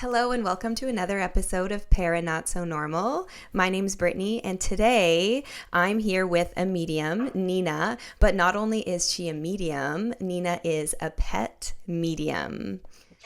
Hello and welcome to another episode of Para Not So Normal. My name's Brittany and today I'm here with a medium, Nina, but not only is she a medium, Nina is a pet medium.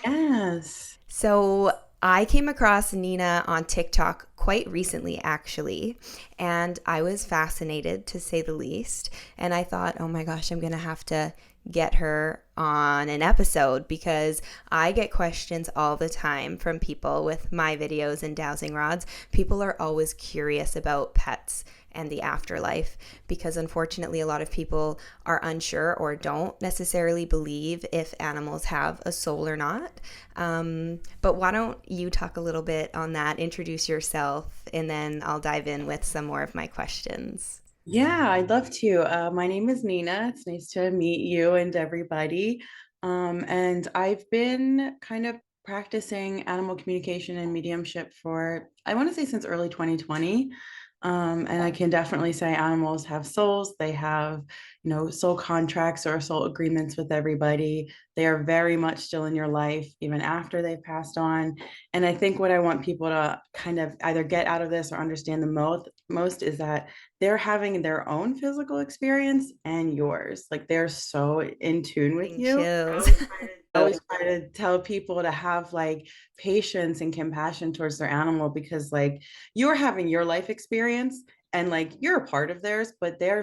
Yes. So I came across Nina on TikTok quite recently, actually, and I was fascinated to say the least. And I thought, oh my gosh, I'm going to have to get her on an episode because I get questions all the time from people with my videos and dowsing rods. People are always curious about pets and the afterlife because unfortunately a lot of people are unsure or don't necessarily believe if animals have a soul or not. But why don't you talk a little bit on that, introduce yourself, and then I'll dive in with some more of my questions. Yeah, I'd love to. My name is Nina. It's nice to meet you and everybody. And I've been kind of practicing animal communication and mediumship for, I want to say, since early 2020. And I can definitely say animals have souls. They have, soul contracts or soul agreements with everybody. They are very much still in your life, even after they've passed on. And I think what I want people to kind of either get out of this or understand the most is that they're having their own physical experience and yours. Like they're so in tune with Getting you. chills. I always try to tell people to have like patience and compassion towards their animal because like you're having your life experience and like you're a part of theirs, but they're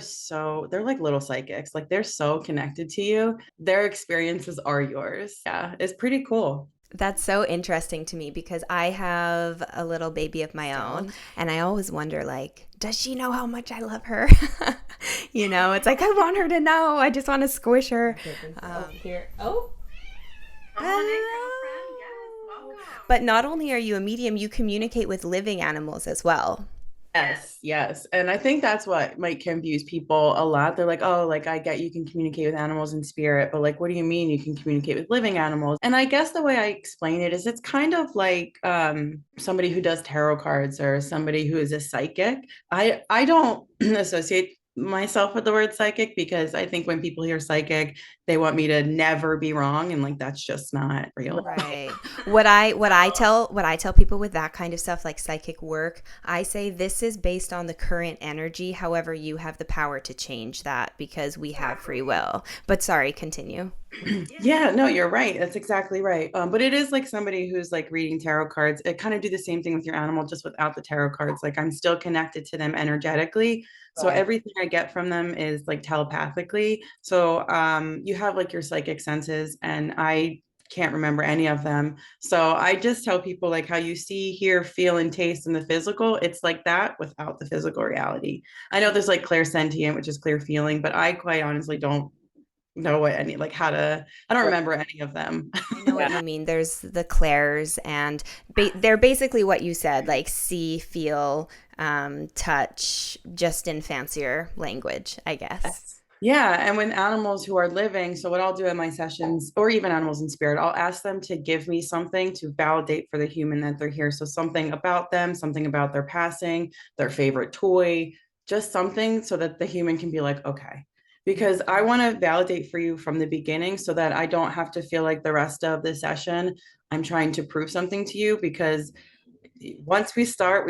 like little psychics. Like they're so connected to you. Their experiences are yours. Yeah, it's pretty cool. That's so interesting to me because I have a little baby of my own and I always wonder like, does she know how much I love her? It's like I want her to know. I just want to squish her. Here. Oh, hello. But not only are you a medium, you communicate with living animals as well. Yes, yes. And I think that's what might confuse people a lot. They're like, oh, like I get you can communicate with animals in spirit, but like, what do you mean you can communicate with living animals? And I guess the way I explain it is it's kind of like somebody who does tarot cards or somebody who is a psychic. I don't associate myself with the word psychic because I think when people hear psychic, they want me to never be wrong. And like that's just not real. Right. What I tell people with that kind of stuff like psychic work, I say this is based on the current energy. However, you have the power to change that because we have free will. But sorry, continue. Yeah, no, you're right. That's exactly right. But it is like somebody who's like reading tarot cards. It kind of do the same thing with your animal, just without the tarot cards. Like I'm still connected to them energetically. So Right. everything I get from them is like telepathically. So you have like your psychic senses, and I can't remember any of them. So I just tell people like how you see, hear, feel, and taste in the physical. It's like that without the physical reality. I know there's like clairsentient, which is clear feeling, but I quite honestly don't know what any like how to I don't remember any of them. I know what you mean. There's the clairs, and they're basically what you said, like see, feel, touch, just in fancier language, I guess. Yeah, and when animals who are living, so what I'll do in my sessions, or even animals in spirit, I'll ask them to give me something to validate for the human that they're here. So something about them, something about their passing, their favorite toy, just something so that the human can be like, okay. Because I want to validate for you from the beginning so that I don't have to feel like the rest of the session I'm trying to prove something to you because once we start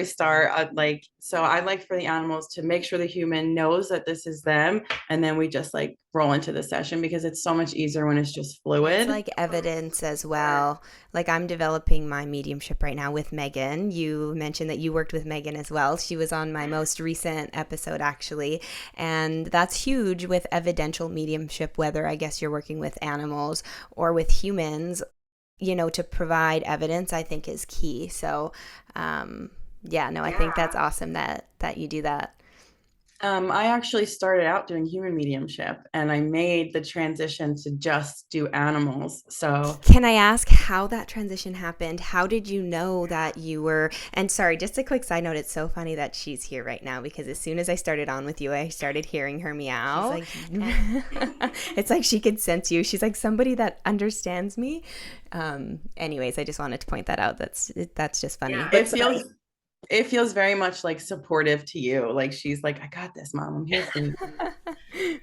like so I like for the animals to make sure the human knows that this is them, and then we just like roll into the session because it's so much easier when it's just It's fluid. like evidence as well. Like I'm developing my mediumship right now with Megan. You mentioned that you worked with Megan as well. She was on my most recent episode, actually. And that's huge with evidential mediumship, whether I guess you're working with animals or with humans, to provide evidence, I think is key. So, yeah, no, I think that's awesome that you do that. I actually started out doing human mediumship and I made the transition to just do animals. So Can I ask how that transition happened? How did you know that you were? And sorry, just a quick side note. It's so funny that she's here right now because as soon as I started on with you, I started hearing her meow. She's like, it's like she could sense you. She's like somebody that understands me. Anyways, I just wanted to point that out. That's just funny. Yeah. it feels it feels very much like supportive to you. Like she's like, I got this, mom. I'm here for you.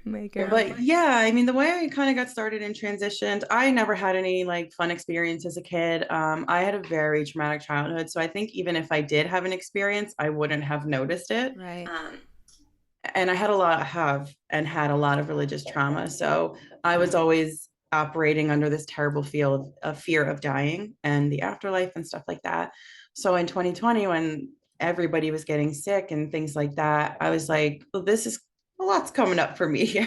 My girl. But yeah, I mean, the way I kind of got started and transitioned, I never had any like fun experience as a kid. I had a very traumatic childhood. So I think even if I did have an experience, I wouldn't have noticed it. Right. And I had a lot have and had a lot of religious trauma. So I was always operating under this terrible feel of fear of dying and the afterlife and stuff like that. So in 2020, when everybody was getting sick and things like that, I was like, well, this is a lot's coming up for me here.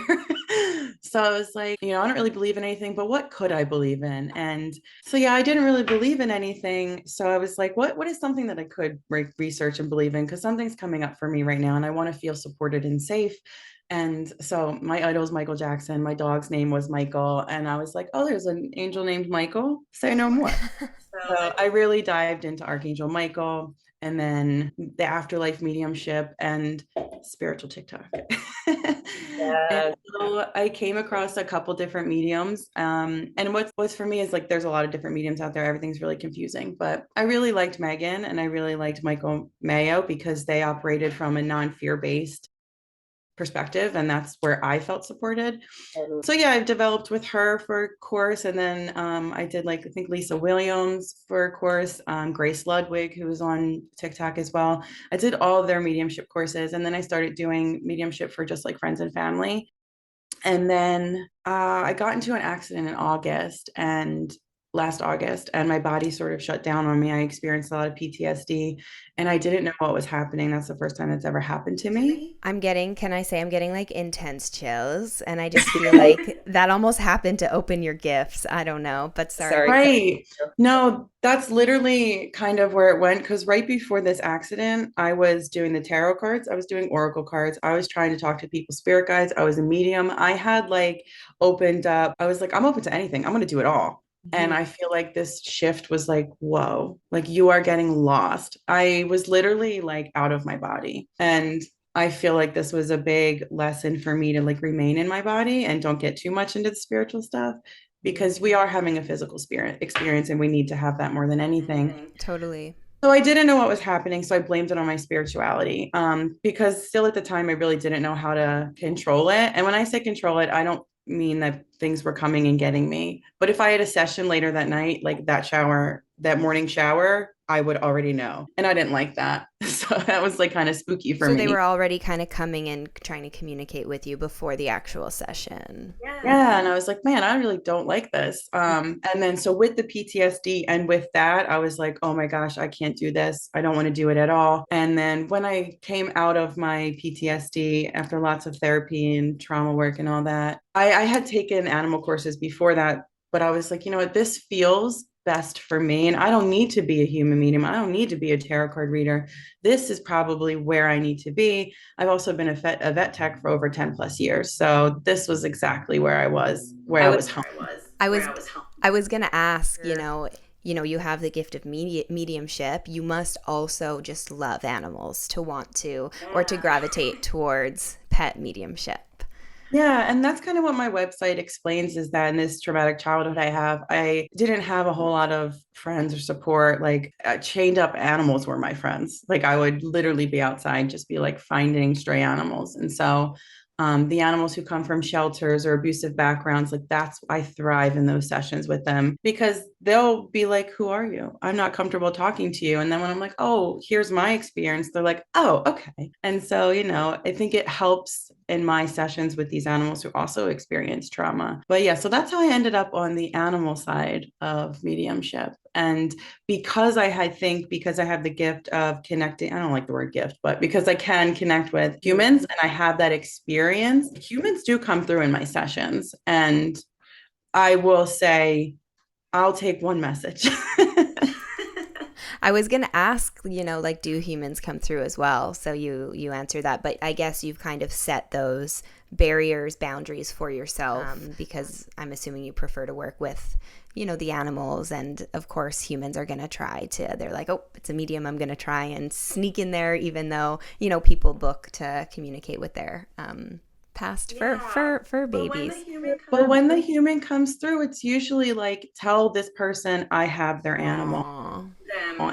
So I was like, I don't really believe in anything, but what could I believe in? And so yeah, I didn't really believe in anything. So I was like, what is something that I could research and believe in? Because something's coming up for me right now, and I want to feel supported and safe. And so my idol is Michael Jackson. My dog's name was Michael, and I was like, oh, there's an angel named Michael. Say no more. So I really dived into Archangel Michael and then the afterlife mediumship and spiritual TikTok. And so I came across a couple different mediums. And what's for me is like there's a lot of different mediums out there. Everything's really confusing. But I really liked Megan and I really liked Michael Mayo because they operated from a non-fear based perspective, and that's where I felt supported. So yeah, I've developed with her for a course, and then I did like I think Lisa Williams for a course, Grace Ludwig, who was on TikTok as well. I did all of their mediumship courses, and then I started doing mediumship for just like friends and family. And then I got into an accident in August and last August, and my body sort of shut down on me. I experienced a lot of PTSD and I didn't know what was happening. That's the first time that's ever happened to me. Can I say I'm getting like intense chills, and I just feel like that almost happened to open your gifts. I don't know, but sorry. Right. No, that's literally kind of where it went. Because right before this accident, I was doing the tarot cards, I was doing oracle cards, I was trying to talk to people's spirit guides, I was a medium. I had like opened up, I was like, I'm open to anything, I'm going to do it all. And I feel like this shift was like, whoa, like you are getting lost. I was literally like out of my body. And I feel like this was a big lesson for me to like remain in my body and don't get too much into the spiritual stuff because we are having a physical spirit experience and we need to have that more than anything. Totally. So I didn't know what was happening, so I blamed it on my spirituality. Because still at the time I really didn't know how to control it. And when I say control it, I don't mean that things were coming and getting me. But if I had a session later that night, like that morning shower, I would already know. And I didn't like that. So that was like kind of spooky for So they me. were already kind of coming and trying to communicate with you before the actual session. Yeah, and I was like, man, I really don't like this. And then so with the PTSD and with that, I was like, oh my gosh, I can't do this. I don't want to do it at all. And then when I came out of my PTSD after lots of therapy and trauma work and all that, I had taken animal courses before that, but I was like, you know what, this feels best for me. And I don't need to be a human medium. I don't need to be a tarot card reader. This is probably where I need to be. I've also been a vet tech for over 10 plus years. So this was exactly where I was, where I was home. I was I was going to ask, you have the gift of mediumship. You must also just love animals to want to or to gravitate towards pet mediumship. Yeah, and that's kind of what my website explains is that in this traumatic childhood I didn't have a whole lot of friends or support. Like chained up animals were my friends. Like I would literally be outside, just be like finding stray animals. And so the animals who come from shelters or abusive backgrounds, like that's, I thrive in those sessions with them because they'll be like, who are you? I'm not comfortable talking to you. And then when I'm like, oh, here's my experience, they're like, oh, okay. And so, I think it helps in my sessions with these animals who also experience trauma. But yeah, so that's how I ended up on the animal side of mediumship. And because I have the gift of connecting, I don't like the word gift, but because I can connect with humans and I have that experience, humans do come through in my sessions. And I will say, I'll take one message. I was going to ask, like do humans come through as well? So you answer that, but I guess you've kind of set those barriers, boundaries for yourself because I'm assuming you prefer to work with, the animals, and of course humans are going to they're like, oh, it's a medium, I'm going to try and sneak in there even though, people book to communicate with their past fur babies. But when the human comes through, it's usually like, tell this person I have their animal. Aww.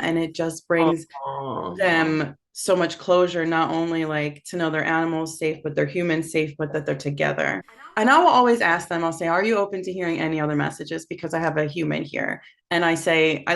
And it just brings Aww. them so much closure, not only like to know their animals safe, but their humans safe, but that they're together. And I will always ask them, I'll say, are you open to hearing any other messages? Because I have a human here. And I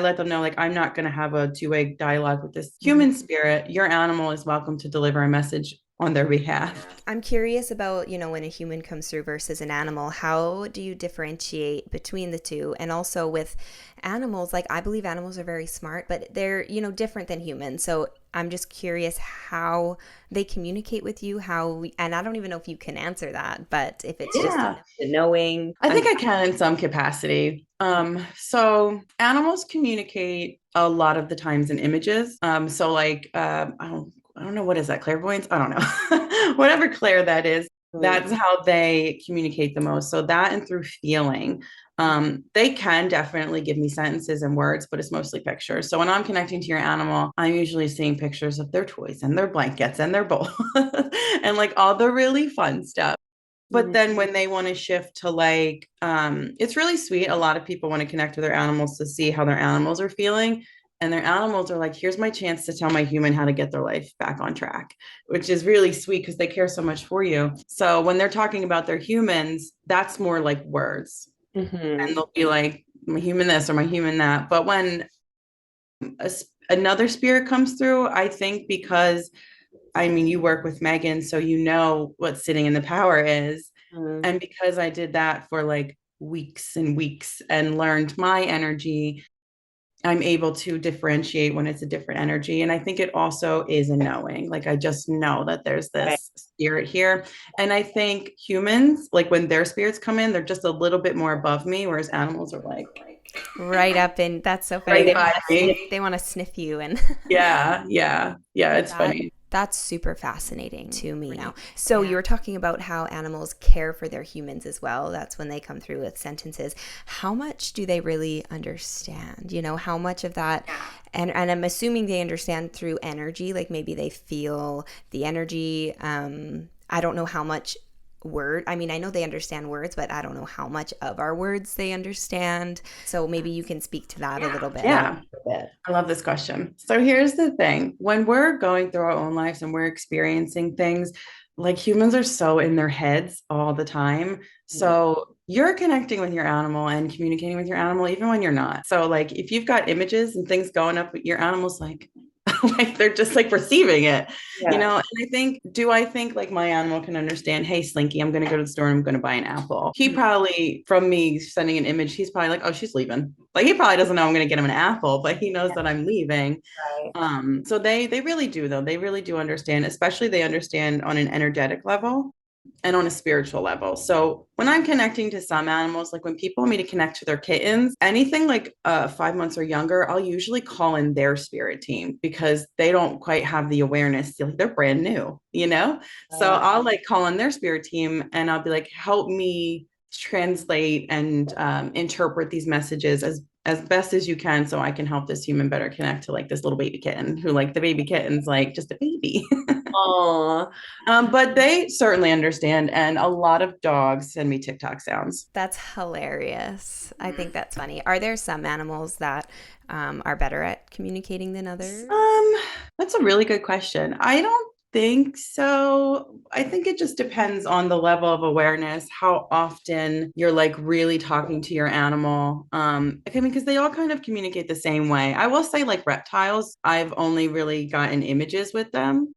let them know, like, I'm not going to have a two-way dialogue with this Mhm. human spirit. Your animal is welcome to deliver a message on their behalf. I'm curious about, when a human comes through versus an animal, how do you differentiate between the two? And also with animals, like I believe animals are very smart, but they're, different than humans. So I'm just curious how they communicate with you, and I don't even know if you can answer that, but if it's just Yeah. a knowing. I think I can in some capacity. So animals communicate a lot of the times in images. So like I don't know what is that, clairvoyance? I don't know. Whatever clair that is, that's how they communicate the most. So that and through feeling. They can definitely give me sentences and words, but it's mostly pictures. So when I'm connecting to your animal, I'm usually seeing pictures of their toys and their blankets and their bowl and like all the really fun stuff. But then when they want to shift to like, it's really sweet. A lot of people want to connect with their animals to see how their animals are feeling. And their animals are like, here's my chance to tell my human how to get their life back on track, which is really sweet because they care so much for you. So when they're talking about their humans, that's more like words. And they'll be like, my human this or my human that. But when another spirit comes through, I think because I mean, you work with Megan, so you know what sitting in the power is. Mhm. And because I did that for like weeks and weeks and learned my energy, I'm able to differentiate when it's a different energy. And I think it also is a knowing. Like I just know that there's this spirit here. And I think humans, like when their spirits come in, they're just a little bit more above me, whereas animals are like Right up in that's so funny. right They by want to sniff, me. they want to sniff you and Yeah, yeah, yeah. It's that funny. that's super fascinating to me now. So you were talking about how animals care for their humans as well. That's when they come through with sentences. How much do they really understand? How much of that and I'm assuming they understand through energy, like maybe they feel the energy. I don't know how much I mean, I know they understand words, but I don't know how much of our words they understand. So maybe you can speak to that a little bit. Yeah. I love this question. So here's the thing. When we're going through our own lives and we're experiencing things, like humans are so in their heads all the time. So you're connecting with your animal and communicating with your animal even when you're not. So like if you've got images and things going up, your animal's like like they're just like receiving it, and I think like my animal can understand, hey, Slinky, I'm going to go to the store and I'm going to buy an apple. He probably, from me sending an image, he's probably like, oh, she's leaving. Like he probably doesn't know I'm going to get him an apple, but he knows that I'm leaving. So they really do though. They really do understand, especially they understand on an energetic level and on a spiritual level. So when I'm connecting to some animals, like when people want me to connect to their kittens, anything like 5 months or younger, I'll usually call in their spirit team because they don't quite have the awareness. They're brand new. So I'll like call in their spirit team and I'll be like, help me translate and interpret these messages as best as you can so I can help this human better connect to like this little baby kitten who like the baby kitten's like just a baby. Aw. But they certainly understand, and a lot of dogs send me TikTok sounds. That's hilarious. I think that's funny. Are there some animals that are better at communicating than others? Um, that's a really good question. I don't think so. I think it just depends on the level of awareness, how often you're like really talking to your animal. I mean, because they all kind of communicate the same way. I will say, like reptiles, I've only really gotten images with them.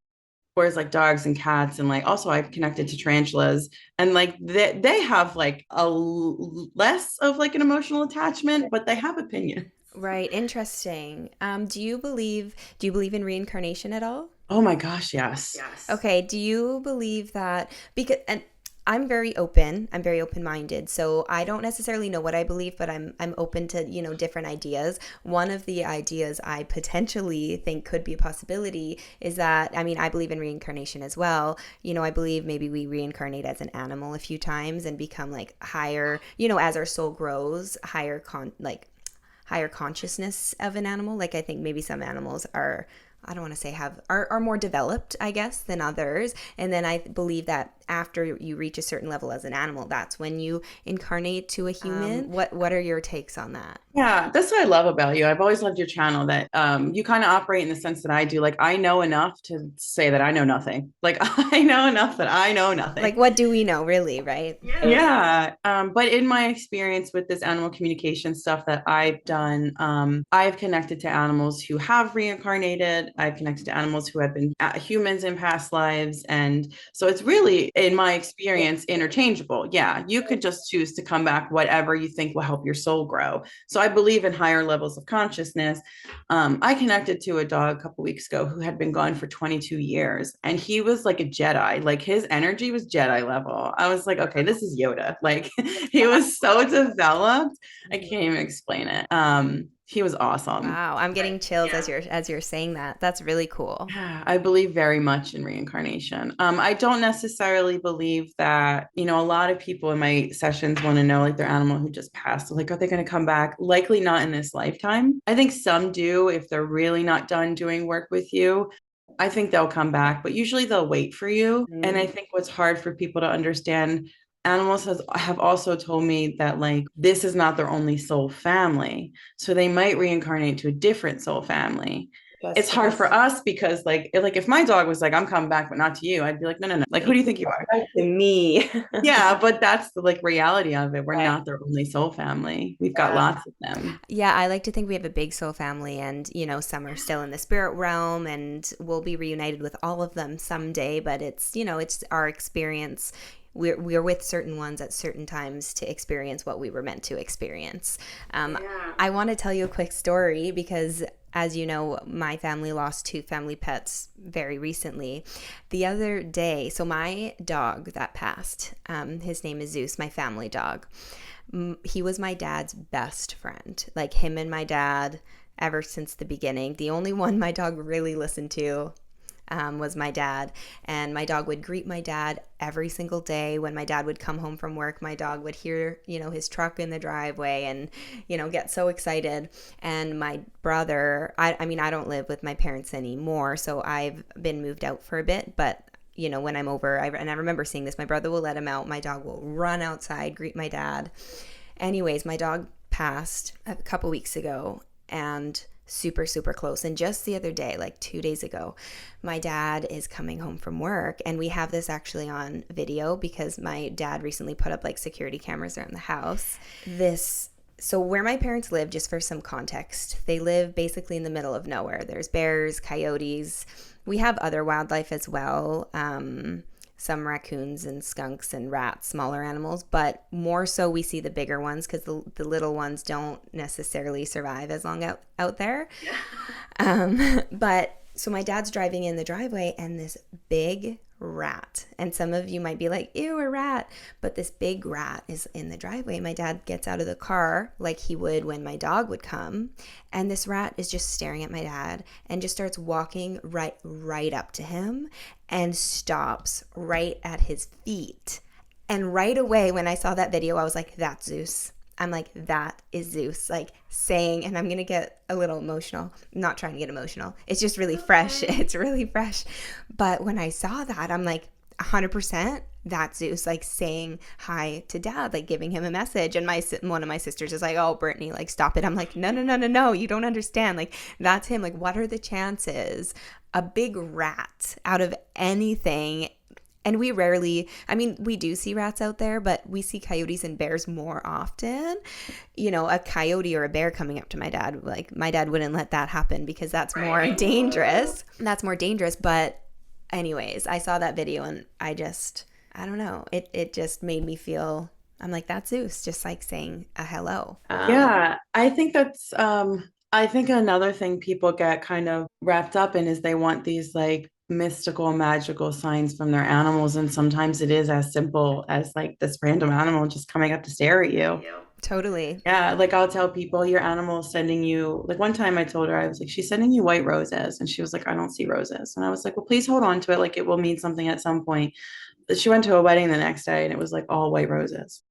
Whereas like dogs and cats and like also I've connected to tarantulas and like they have like less of like an emotional attachment, but they have opinions. Right, interesting. Do you believe in reincarnation at all? Oh my gosh, yes. Okay, do you believe that because and I'm very open-minded. So I don't necessarily know what I believe, but I'm open to, different ideas. One of the ideas I potentially think could be a possibility is that I mean, I believe in reincarnation as well. I believe maybe we reincarnate as an animal a few times and become like higher, as our soul grows, higher consciousness of an animal. Like I think maybe some animals are I don't want to say are more developed, I guess, than others. And then I believe that after you reach a certain level as an animal, that's when you incarnate to a human. What are your takes on that? Yeah, that's what I love about you. I've always loved your channel that you kind of operate in the sense that I do. Like I know enough to say that I know nothing. Like I know enough that I know Like, nothing. what do we know, really, right? Yeah. But in my experience with this animal communication stuff that I've done, I've connected to animals who have reincarnated. I've connected to animals who have been humans in past lives. And so it's really, in my experience, interchangeable. Yeah. You could just choose to come back, whatever you think will help your soul grow. So I believe in higher levels of consciousness. I connected to a dog a couple weeks ago who had been gone for 22 years, and he was like a Jedi. Like his energy was Jedi level. I was like, okay, this is Yoda. Like he was so developed. I can't even explain it. He was awesome. Wow, I'm getting chills as you're saying that. That's really cool. Yeah, I believe very much in reincarnation. I don't necessarily believe that, a lot of people in my sessions want to know like their animal who just passed. Like, are they going to come back? Likely not in this lifetime. I think some do if they're really not done doing work with you. I think they'll come back, but usually they'll wait for you. And I think what's hard for people to understand, animals have also told me that like this is not their only soul family. So they might reincarnate to a different soul family. It's hard for us because like if my dog was like, I'm coming back, but not to you, I'd be like, no, no, no. Like, who do you think you are? To me. Yeah, but that's the like reality of it. We're not their only soul family. We've got lots of them. Yeah, I like to think we have a big soul family, and some are still in the spirit realm, and we'll be reunited with all of them someday. But it's our experience. We're with certain ones at certain times to experience what we were meant to experience. I want to tell you a quick story because, as you know, my family lost two family pets very recently. The other day, so my dog that passed, his name is Zeus, my family dog. He was my dad's best friend. Like him and my dad, ever since the beginning. The only one my dog really listened to was my dad. And my dog would greet my dad every single day. When my dad would come home from work, my dog would hear, his truck in the driveway and, get so excited. And my brother, I mean, I don't live with my parents anymore, so I've been moved out for a bit, but when I'm over, and I remember seeing this, my brother will let him out. My dog will run outside, greet my dad. Anyways, my dog passed a couple weeks ago, and super, super close. And just the other day, like 2 days ago, my dad is coming home from work, and we have this actually on video because my dad recently put up like security cameras around the house. So where my parents live, just for some context, they live basically in the middle of nowhere. There's bears, coyotes. We have other wildlife as well, some raccoons and skunks and rats, smaller animals, but more so we see the bigger ones because the little ones don't necessarily survive as long out there. Yeah. But so my dad's driving in the driveway, and this big rat, and some of you might be like, ew, a rat, but this big rat is in the driveway. My dad gets out of the car like he would when my dog would come, and this rat is just staring at my dad and just starts walking right up to him and stops right at his feet. And right away when I saw that video, I was like, that's Zeus. I'm like, that is Zeus, like saying, and I'm going to get a little emotional. I'm not trying to get emotional. It's just really fresh. It's really fresh. But when I saw that, I'm like, 100% that's Zeus, like saying hi to dad, like giving him a message. And one of my sisters is like, oh, Brittany, like stop it. I'm like, no, you don't understand. Like that's him. Like, what are the chances a big rat out of anything? And we rarely, I mean, we do see rats out there, but we see coyotes and bears more often. A coyote or a bear coming up to my dad, like my dad wouldn't let that happen because that's more dangerous. That's more dangerous. But anyways, I saw that video and I don't know. It just made me feel, I'm like, that's Zeus, just like saying a hello. Yeah, I think I think another thing people get kind of wrapped up in is they want these like mystical, magical signs from their animals. And sometimes it is as simple as like this random animal just coming up to stare at you. Totally. Yeah, like I'll tell people your animal is sending you, like one time I told her, I was like, she's sending you white roses. And she was like, I don't see roses. And I was like, well, please hold on to it. Like it will mean something at some point. She went to a wedding the next day and it was like all white roses.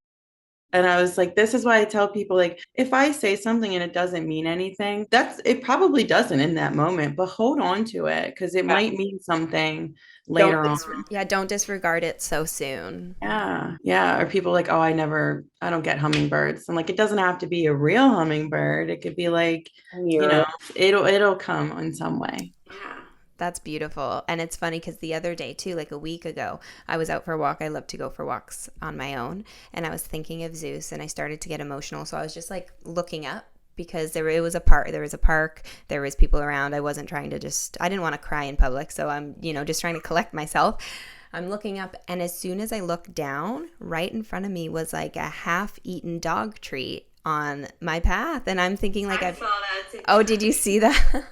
And I was like, this is why I tell people, like, if I say something and it doesn't mean anything, it probably doesn't in that moment, but hold on to it because it Yeah. might mean something Don't later on. yeah, don't disregard it so soon. Yeah. Yeah. Or people like, oh, I don't get hummingbirds. I'm like, it doesn't have to be a real hummingbird. It could be like, you know, it'll come in some way. Yeah. That's beautiful. And it's funny because the other day, too, like a week ago, I was out for a walk. I love to go for walks on my own. And I was thinking of Zeus and I started to get emotional. So I was just like looking up because it was a park. There was a park. There was people around. I wasn't trying to I didn't want to cry in public. So I'm, just trying to collect myself. I'm looking up. And as soon as I looked down, right in front of me was like a half eaten dog treat on my path. And I'm thinking like I've saw that too. Oh, did you see that?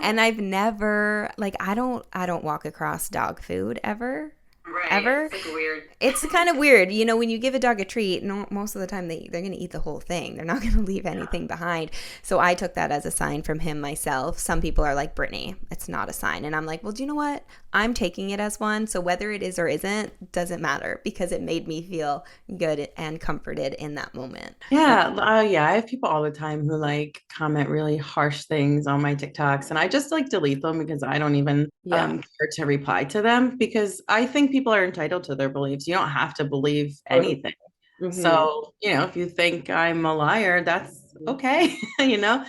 And I've never like I don't walk across dog food ever. Right. Ever. It's like weird. It's kind of weird. When you give a dog a treat, no, most of the time they're going to eat the whole thing. They're not going to leave anything behind. So I took that as a sign from him myself. Some people are like, Brittany, it's not a sign. And I'm like, well, do you know what? I'm taking it as one. So whether it is or isn't doesn't matter because it made me feel good and comforted in that moment. Yeah. Yeah. I have people all the time who like comment really harsh things on my TikToks, and I just like delete them because I don't even Yeah. care to reply to them because I think people are entitled to their beliefs. You don't have to believe anything. Mm-hmm. So, if you think I'm a liar, that's okay. My page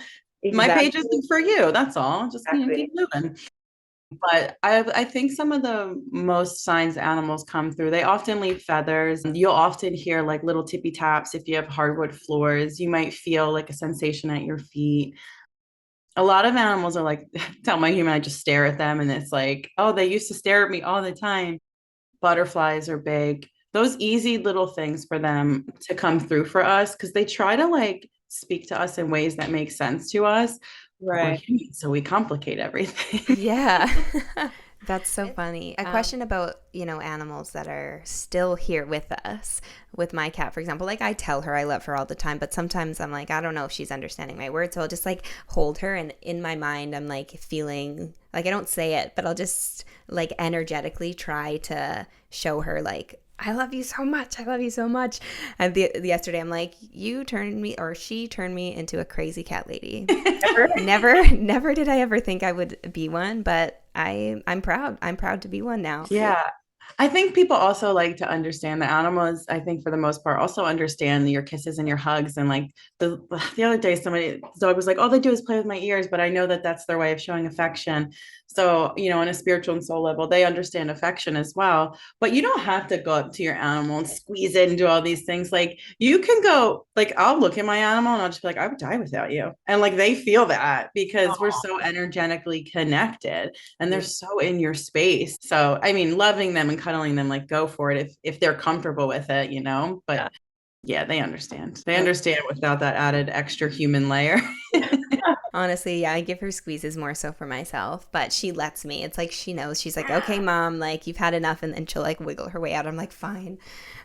Exactly. isn't for you. That's all. Just keep moving. But I think some of the most signs animals come through, they often leave feathers. You'll often hear like little tippy taps if you have hardwood floors. You might feel like a sensation at your feet. A lot of animals are like, tell my human, I just stare at them and it's like, oh, they used to stare at me all the time. Butterflies are big. Those easy little things for them to come through for us because they try to like speak to us in ways that make sense to us. But we're human, so we complicate everything. Yeah. That's so funny. A question about, animals that are still here with us. With my cat, for example, like I tell her I love her all the time, but sometimes I'm like, I don't know if she's understanding my words. So I'll just like hold her. And in my mind, I'm like feeling like I don't say it, but I'll just like energetically try to show her like, I love you so much. I love you so much. And yesterday, I'm like, she turned me into a crazy cat lady. Never did I ever think I would be one, but I'm proud. I'm proud to be one now. Yeah. I think people also like to understand the animals. I think for the most part, also understand your kisses and your hugs. And like the other day, the dog was like, all they do is play with my ears, but I know that that's their way of showing affection. So, on a spiritual and soul level, they understand affection as well. But you don't have to go up to your animal and squeeze it and do all these things. Like you can go, like, I'll look at my animal and I'll just be like, I would die without you. And like they feel that because we're so energetically connected and they're so in your space. So, I mean, loving them and cuddling them, like go for it if they're comfortable with it, But yeah, they understand. They understand without that added extra human layer. Honestly, yeah, I give her squeezes more so for myself, but she lets me. It's like she knows. She's like, okay, mom, like you've had enough. And then she'll like wiggle her way out. I'm like, fine,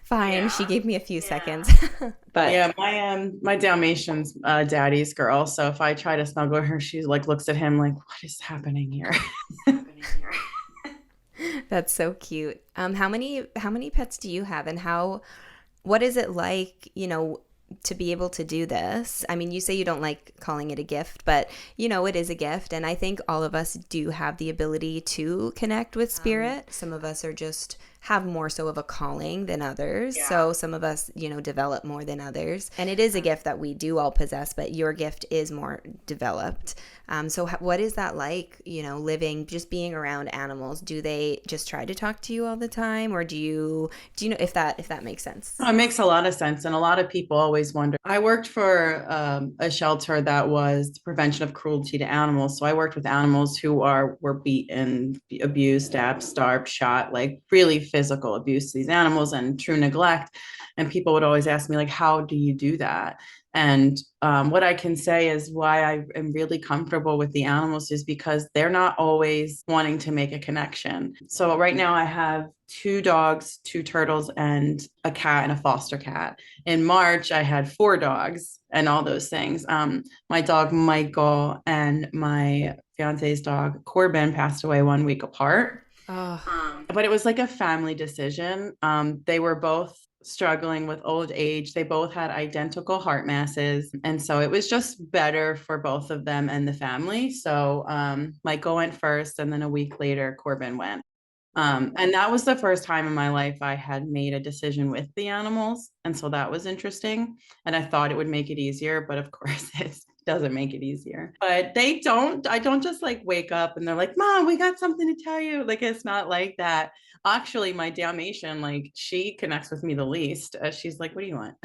fine. Yeah. She gave me a few seconds. But yeah, my Dalmatian's daddy's girl. So if I try to snuggle her, she like looks at him like, what is happening here? That's so cute. How many pets do you have, and what is it like, to be able to do this? I mean, you say you don't like calling it a gift, but it is a gift. And I think all of us do have the ability to connect with spirit. Some of us are just have more so of a calling than others. Yeah. So some of us, develop more than others. And it is a gift that we do all possess, but your gift is more developed. So what is that like, just being around animals? Do they just try to talk to you all the time? Or do you know if that makes sense? It makes a lot of sense. And a lot of people always wonder. I worked for a shelter that was the prevention of cruelty to animals. So I worked with animals who were beaten, abused, stabbed, starved, shot, like really physical abuse to these animals and true neglect. And people would always ask me, like, how do you do that? And what I can say is why I am really comfortable with the animals is because they're not always wanting to make a connection. So right now I have 2 dogs, 2 turtles, and a cat and a foster cat. In March, I had 4 dogs and all those things. My dog Michael and my fiance's dog Corbin passed away 1 week apart. Oh. But it was like a family decision. They were both struggling with old age. They both had identical heart masses. And so it was just better for both of them and the family. So Michael went first, and then a week later, Corbin went. And that was the first time in my life I had made a decision with the animals. And so that was interesting. And I thought it would make it easier, but of course it doesn't make it easier. But I don't just like wake up and they're like, Mom, we got something to tell you. Like, it's not like that. Actually, my Dalmatian, like, she connects with me the least. She's like, what do you want?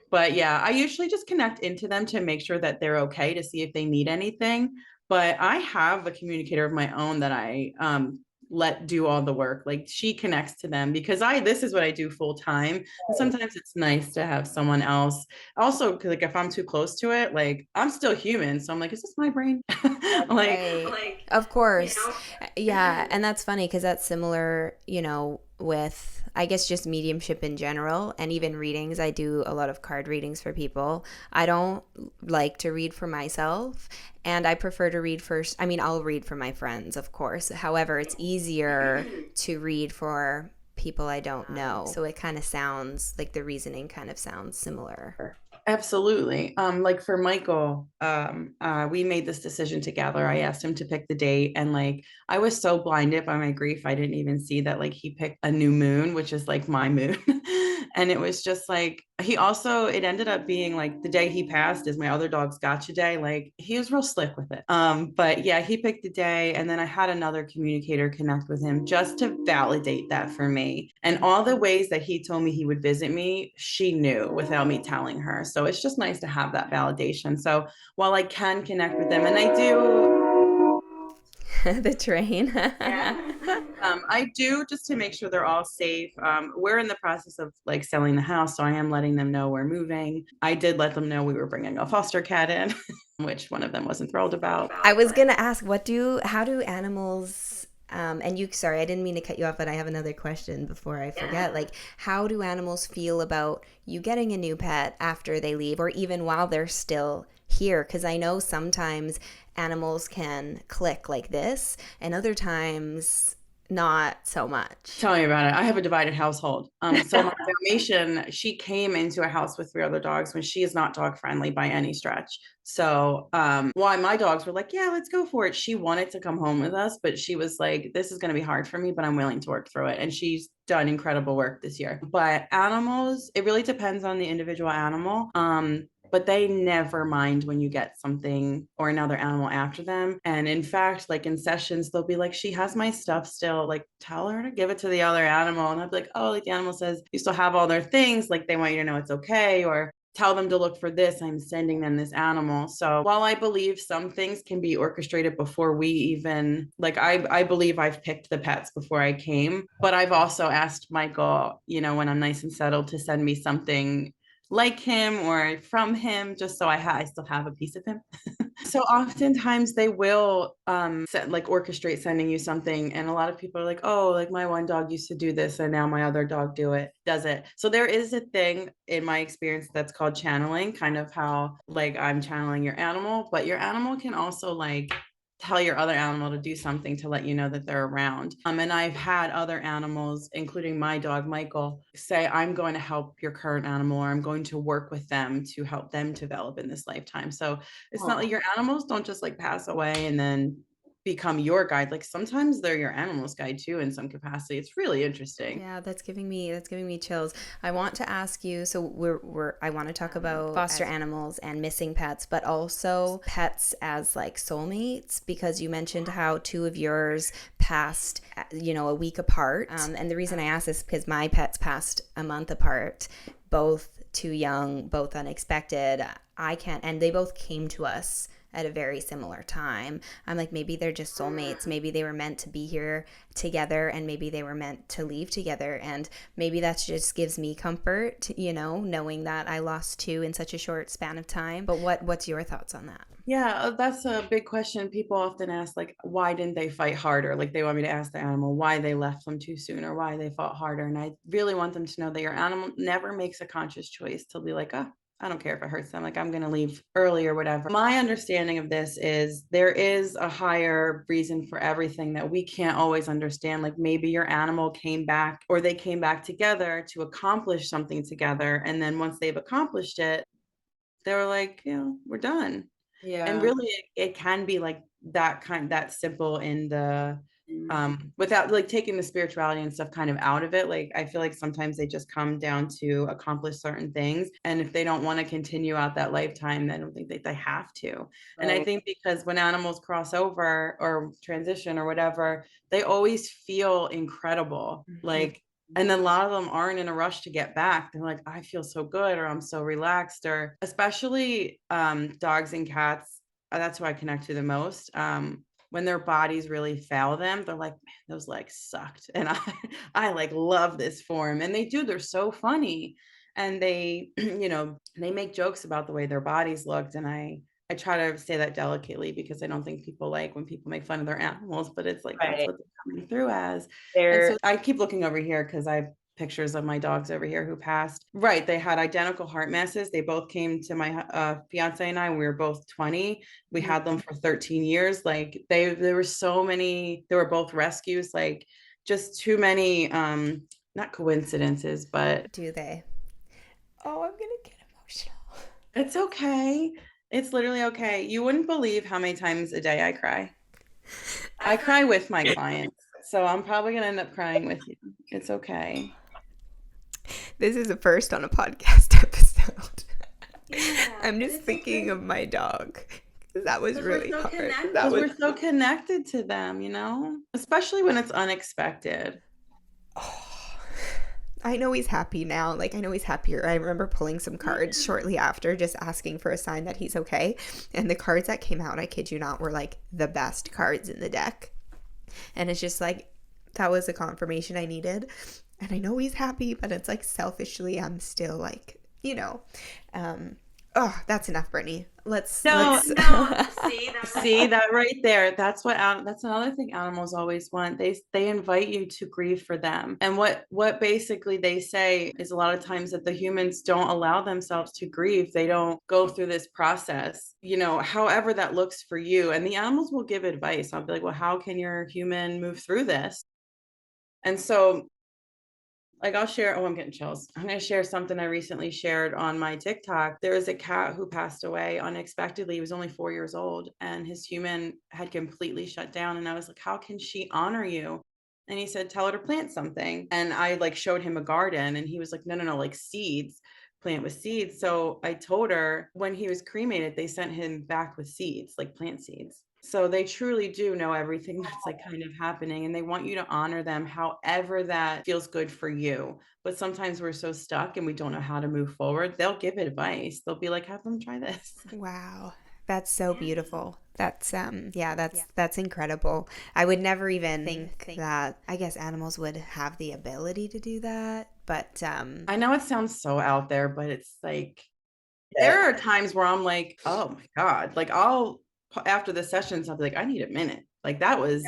But yeah, I usually just connect into them to make sure that they're okay, to see if they need anything. But I have a communicator of my own that I let do all the work. Like, she connects to them because this is what I do full time. And sometimes it's nice to have someone else. Also, because like if I'm too close to it, like I'm still human. So I'm like, is this my brain? Right. Of course. Yeah. And that's funny because that's similar, with, I guess, just mediumship in general and even readings. I do a lot of card readings for people. I don't like to read for myself, and I prefer to read first. I mean, I'll read for my friends, of course. However, it's easier to read for people I don't know. So it kind of sounds like the reasoning kind of sounds similar. Absolutely. Like for Michael, we made this decision together. I asked him to pick the date, and like I was so blinded by my grief, I didn't even see that like he picked a new moon, which is like my moon. And it was just like it ended up being like the day he passed is my other dog's gotcha day. Like, he was real slick with it. But yeah, he picked the day, and then I had another communicator connect with him just to validate that for me. And all the ways that he told me he would visit me, she knew without me telling her. So it's just nice to have that validation. So while I can connect with them, and I do, The train. I do, just to make sure they're all safe. We're in the process of like selling the house, so I am letting them know we're moving. I did let them know we were bringing a foster cat in, which one of them wasn't thrilled about. I was gonna ask, how do animals, and sorry, I didn't mean to cut you off, but I have another question before I forget. Like, how do animals feel about you getting a new pet after they leave, or even while they're still here? Because I know sometimes animals can click like this, and other times not so much. Tell me about it. I have a divided household. So my Dalmatian, she came into a house with 3 other dogs when she is not dog friendly by any stretch. So why my dogs were like, yeah, let's go for it. She wanted to come home with us, but she was like, this is going to be hard for me, but I'm willing to work through it. And she's done incredible work this year. But animals, it really depends on the individual animal. But they never mind when you get something or another animal after them. And in fact, like in sessions, they'll be like, she has my stuff still, like tell her to give it to the other animal. And I'll be like, oh, like the animal says you still have all their things, like they want you to know it's okay, or tell them to look for this, I'm sending them this animal. So while I believe some things can be orchestrated before we even, like, I believe I've picked the pets before I came, but I've also asked Michael, when I'm nice and settled, to send me something like him or from him, just so I still have a piece of him. So oftentimes they will orchestrate sending you something, and a lot of people are like, oh, like my one dog used to do this and now my other dog does it. So there is a thing in my experience that's called channeling, kind of how like I'm channeling your animal, but your animal can also like tell your other animal to do something to let you know that they're around. And I've had other animals, including my dog, Michael, say, I'm going to help your current animal, or I'm going to work with them to help them develop in this lifetime. So it's not like your animals don't just like pass away and then become your guide. Like sometimes they're your animal's guide too in some capacity. It's really interesting. Yeah, that's giving me chills. I want to ask you, so I want to talk about foster animals and missing pets, but also pets as like soulmates, because you mentioned how 2 of yours passed a week apart. And the reason I ask this is because my pets passed a month apart, both too young, both unexpected. And they both came to us at a very similar time. I'm like, maybe they're just soulmates. Maybe they were meant to be here together, and maybe they were meant to leave together. And maybe that just gives me comfort, knowing that I lost 2 in such a short span of time. But what's your thoughts on that? Yeah, that's a big question. People often ask, like, why didn't they fight harder? Like, they want me to ask the animal why they left them too soon or why they fought harder. And I really want them to know that your animal never makes a conscious choice to be like, oh, I don't care if it hurts them. Like, I'm going to leave early or whatever. My understanding of this is there is a higher reason for everything that we can't always understand. Like, maybe your animal came back, or they came back together to accomplish something together. And then once they've accomplished it, they were like, we're done. And Yeah. really, it can be like that simple in the without like taking the spirituality and stuff kind of out of it. Like, I feel like sometimes they just come down to accomplish certain things, and if they don't want to continue out that lifetime, I don't think that they have to. And I Right. think because when animals cross over or transition or whatever, they always feel incredible, Mhm. like, and then a lot of them aren't in a rush to get back. They're like, I feel so good, or I'm so relaxed, or especially dogs and cats. That's who I connect to the most. When their bodies really fail them, they're like, man, those legs sucked. And I like love this form. And they do, they're so funny. And they, they make jokes about the way their bodies looked. And I try to say that delicately, because I don't think people like when people make fun of their animals, but it's like that's Right. what they're coming through as. And They're so I keep looking over here because I have pictures of my dogs over here who passed. Right. They had identical heart masses. They both came to my fiance and I. We were both 20. We had them for 13 years. Like, there were so many, they were both rescues, like, just too many, not coincidences, but Do they? Oh, I'm gonna get emotional. it's okay. It's literally okay. You wouldn't believe how many times a day I cry. I cry with my clients. So I'm probably going to end up crying with you. It's okay. This is a first on a podcast episode. Yeah, I'm and just it's okay thinking of my dog. That was because we're really so hard. connected. That Because was. we're so connected to them, especially when it's unexpected. Oh, I know he's happy now. Like, I know he's happier. I remember pulling some cards Yeah. shortly after, just asking for a sign that he's okay. And the cards that came out, I kid you not, were like the best cards in the deck. And it's just like, that was the confirmation I needed. And I know he's happy, but it's like selfishly, I'm still like, um, oh, that's enough, Brittany. No, Let's. no. See that right there? That's another thing animals always want. They invite you to grieve for them. And what basically they say is a lot of times that the humans don't allow themselves to grieve. They don't go through this process, however that looks for you. And the animals will give advice. I'll be like, well, how can your human move through this? And so, like, I'll share, oh, I'm getting chills. I'm going to share something I recently shared on my TikTok. There was a cat who passed away unexpectedly. He was only 4 years old, and his human had completely shut down. And I was like, how can she honor you? And he said, tell her to plant something. And I like showed him a garden, and he was like, no, no, no, like seeds, plant with seeds. So I told her when he was cremated, they sent him back with seeds, like plant seeds. So they truly do know everything that's like kind of happening, and they want you to honor them however that feels good for you. But sometimes we're so stuck and we don't know how to move forward. They'll give advice. They'll be like, have them try this. Wow. That's so Yeah. beautiful. That's yeah, that's incredible. I would never even think that I guess animals would have the ability to do that, but I know it sounds so out there, but it's like yeah. there are times where I'm like, oh my God. Like, after the sessions, I'll be like, I need a minute. Like, that was,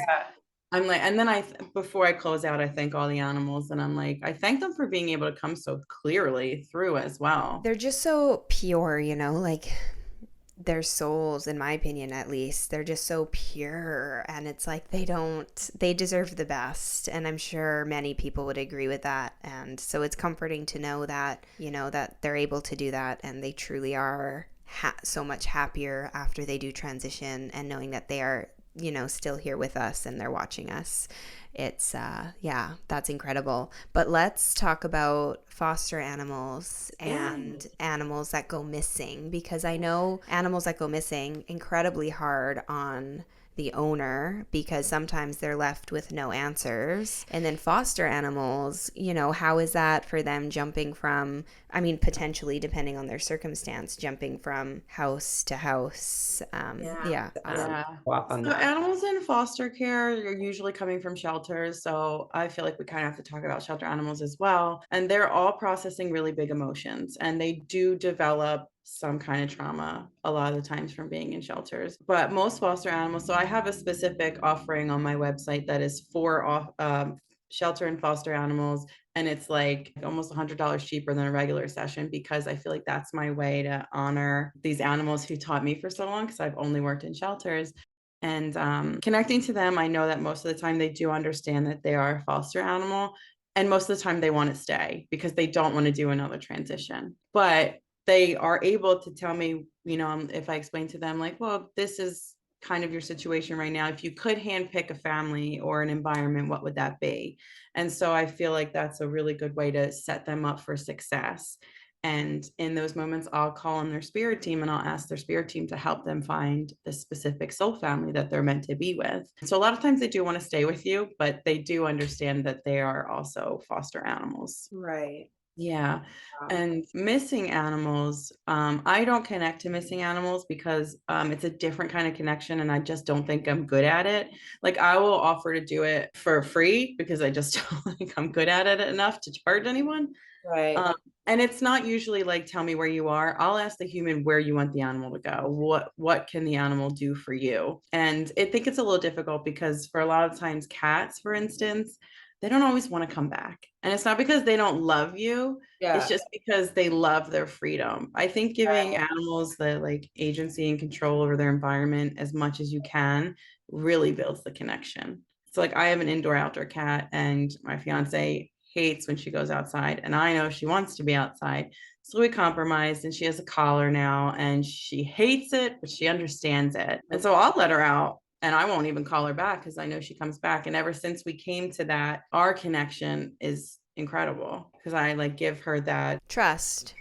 I'm like, and then before I close out, I thank all the animals, and I'm like, I thank them for being able to come so clearly through as well. they're just so pure, like their souls, in my opinion at least, they're just so pure, and it's like they deserve the best, and I'm sure many people would agree with that. And so it's comforting to know that that they're able to do that, and they truly are so much happier after they do transition, and knowing that they are still here with us and they're watching us. It's yeah, that's incredible. But let's talk about foster animals Yeah. and animals that go missing, because I know animals that go missing incredibly hard on the owner, because sometimes they're left with no answers. And then foster animals, how is that for them, jumping from, I mean, potentially depending on their circumstance, jumping from house to house. Yeah. Yeah. Walk on So that. animals in foster care are usually coming from shelters. So I feel like we kind of have to talk about shelter animals as well. And they're all processing really big emotions, and they do develop some kind of trauma a lot of the times from being in shelters. But most foster animals, so I have a specific offering on my website that is for shelter and foster animals, and it's like almost $100 cheaper than a regular session, because I feel like that's my way to honor these animals who taught me for so long, because I've only worked in shelters. And connecting to them, I know that most of the time they do understand that they are a foster animal. And most of the time they want to stay because they don't want to do another transition. But they are able to tell me, if I explain to them, like, well, this is kind of your situation right now. If you could handpick a family or an environment, what would that be? And so I feel like that's a really good way to set them up for success. And in those moments, I'll call on their spirit team and I'll ask their spirit team to help them find the specific soul family that they're meant to be with. So a lot of times they do want to stay with you, but they do understand that they are also foster animals. Right. Yeah. And missing animals, I don't connect to missing animals because it's a different kind of connection and I just don't think I'm good at it. Like I will offer to do it for free because I just don't think I'm good at it enough to charge anyone. Right. And it's not usually like, tell me where you are. I'll ask the human where you want the animal to go. What can the animal do for you? And I think it's a little difficult because for a lot of times cats, for instance, they don't always want to come back. And it's not because they don't love you. Yeah. It's just because they love their freedom. I think giving animals the like agency and control over their environment as much as you can really builds the connection. So like I have an indoor outdoor cat and my fiance hates when she goes outside and I know she wants to be outside. So we compromised and she has a collar now and she hates it, but she understands it. And so I'll let her out and I won't even call her back because I know she comes back. And ever since we came to that, our connection is incredible because I like give her that Trust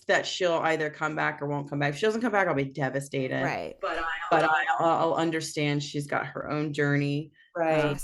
that she'll either come back or won't come back. If she doesn't come back, I'll be devastated. Right. But I'll understand she's got her own journey. Right.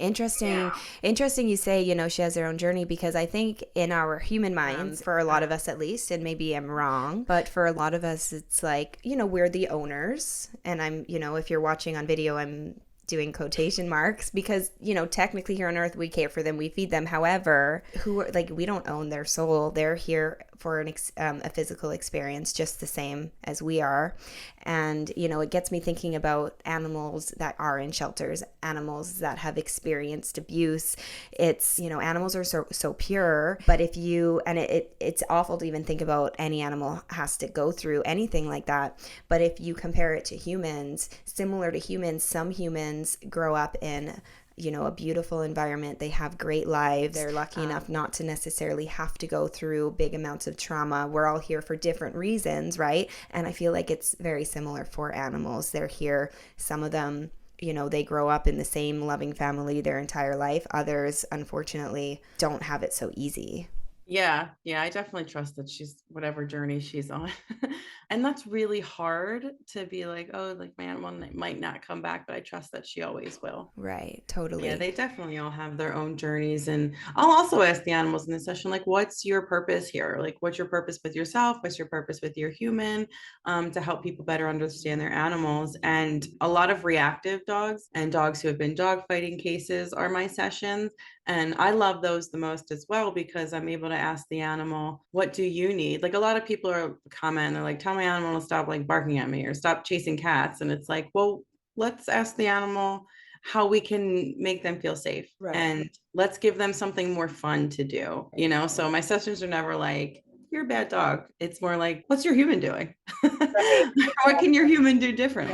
Interesting you say, she has her own journey because I think in our human minds, for a lot of us at least, and maybe I'm wrong, but for a lot of us, it's like, we're the owners. And I'm, if you're watching on video, I'm doing quotation marks because, technically here on earth, we care for them, we feed them. However, we don't own their soul. They're here for a physical experience just the same as we are. And, it gets me thinking about animals that are in shelters, animals that have experienced abuse. It's, animals are so pure, but it's awful to even think about any animal has to go through anything like that. But if you compare it to humans, similar to humans, some humans grow up in a beautiful environment. They have great lives. They're lucky enough not to necessarily have to go through big amounts of trauma. We're all here for different reasons, right? And I feel like it's very similar for animals. They're here. Some of them, they grow up in the same loving family their entire life. Others, unfortunately, don't have it so easy. Yeah, I definitely trust that she's whatever journey she's on. And that's really hard to be like, oh, like my animal might not come back, but I trust that she always will. Right, totally. Yeah, they definitely all have their own journeys. And I'll also ask the animals in the session, like, what's your purpose here? Like, what's your purpose with yourself? What's your purpose with your human? To help people better understand their animals. And a lot of reactive dogs and dogs who have been dog fighting cases are my sessions. And I love those the most as well, because I'm able to ask the animal, what do you need? Like a lot of people are comment, they're like, tell my animal to stop like barking at me or stop chasing cats. And it's like, well, let's ask the animal how we can make them feel safe. Right. And let's give them something more fun to do, So my sessions are never like, you're a bad dog. It's more like, what's your human doing? Right. What can your human do differently?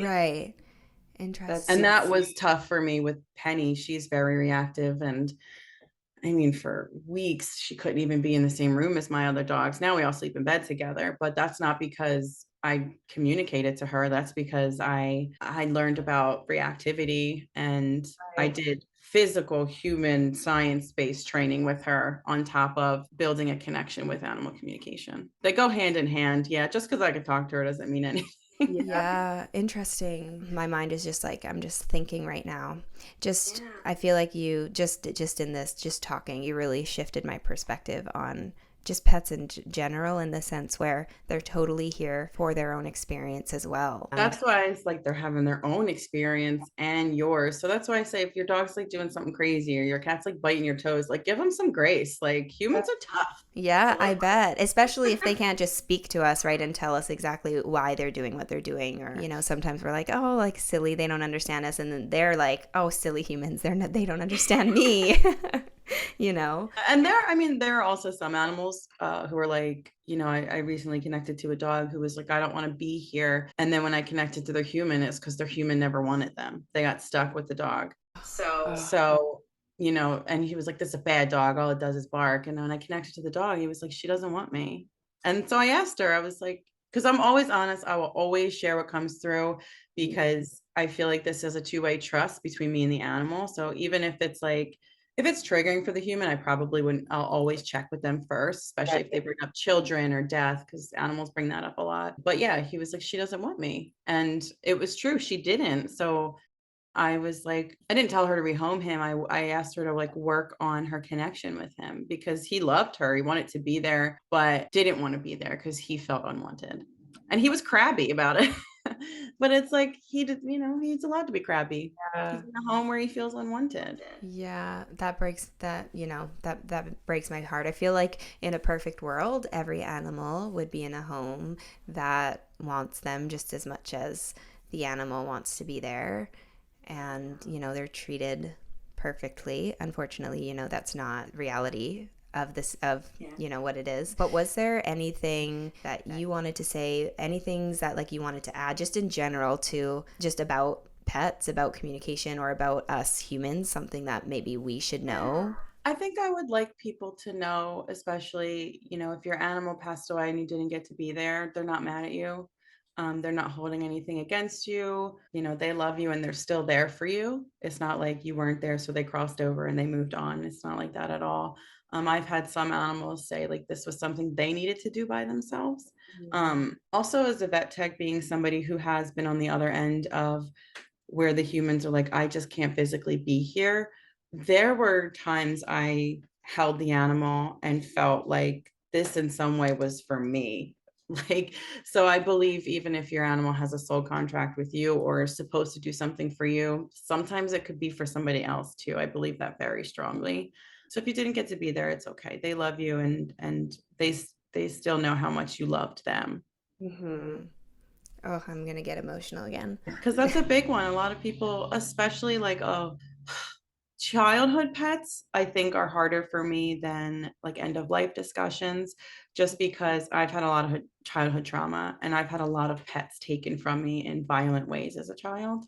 Right. Interesting. And that was tough for me with Penny. She's very reactive. And I mean, for weeks, she couldn't even be in the same room as my other dogs. Now we all sleep in bed together, but that's not because I communicated to her. That's because I learned about reactivity and I did physical human science-based training with her on top of building a connection with animal communication. They go hand in hand. Yeah, just because I can talk to her doesn't mean anything. Yeah, interesting. My mind is just like, I'm just thinking right now. I feel like you just in this, just talking, you really shifted my perspective on just pets in general, in the sense where they're totally here for their own experience as well. That's why it's like they're having their own experience and yours. So that's why I say if your dog's like doing something crazy or your cat's like biting your toes, like give them some grace. Like humans are tough. Yeah, I bet. Especially if they can't just speak to us, right, and tell us exactly why they're doing what they're doing. Or, sometimes we're like, oh, like silly, they don't understand us. And then they're like, oh, silly humans, they don't understand me. And there are also some animals who are like, I recently connected to a dog who was like, I don't want to be here. And then when I connected to their human, it's because their human never wanted them. They got stuck with the dog. So, and he was like, this is a bad dog. All it does is bark. And when I connected to the dog, he was like, she doesn't want me. And so I asked her, I was like, because I'm always honest, I will always share what comes through because I feel like this is a two-way trust between me and the animal. So even if it's like, if it's triggering for the human, I probably wouldn't, I'll always check with them first, especially if they bring up children or death, because animals bring that up a lot. But yeah, he was like, she doesn't want me. And it was true. She didn't. So I was like, I didn't tell her to rehome him. I asked her to like work on her connection with him because he loved her. He wanted to be there, but didn't want to be there because he felt unwanted. And he was crabby about it. But it's like he did, he's allowed to be crabby. He's in a home where he feels unwanted. Yeah, that breaks that breaks my heart. I feel like in a perfect world, every animal would be in a home that wants them just as much as the animal wants to be there. And, they're treated perfectly. Unfortunately, that's not reality of this, what it is. But was there anything that you wanted to say, any things that like you wanted to add just in general to just about pets, about communication, or about us humans, something that maybe we should know? I think I would like people to know, especially, if your animal passed away and you didn't get to be there, they're not mad at you. They're not holding anything against you. They love you and they're still there for you. It's not like you weren't there, so they crossed over and they moved on. It's not like that at all. I've had some animals say like this was something they needed to do by themselves. Also, as a vet tech, being somebody who has been on the other end of where the humans are like, I just can't physically be here. There were times I held the animal and felt like this in some way was for me. Like, so I believe even if your animal has a soul contract with you or is supposed to do something for you, sometimes it could be for somebody else too. I believe that very strongly. So if you didn't get to be there, it's okay. They love you and they still know how much you loved them. Mm-hmm. Oh, I'm gonna get emotional again. Because that's a big one. A lot of people, especially like, childhood pets, I think are harder for me than like end of life discussions, just because I've had a lot of childhood trauma and I've had a lot of pets taken from me in violent ways as a child.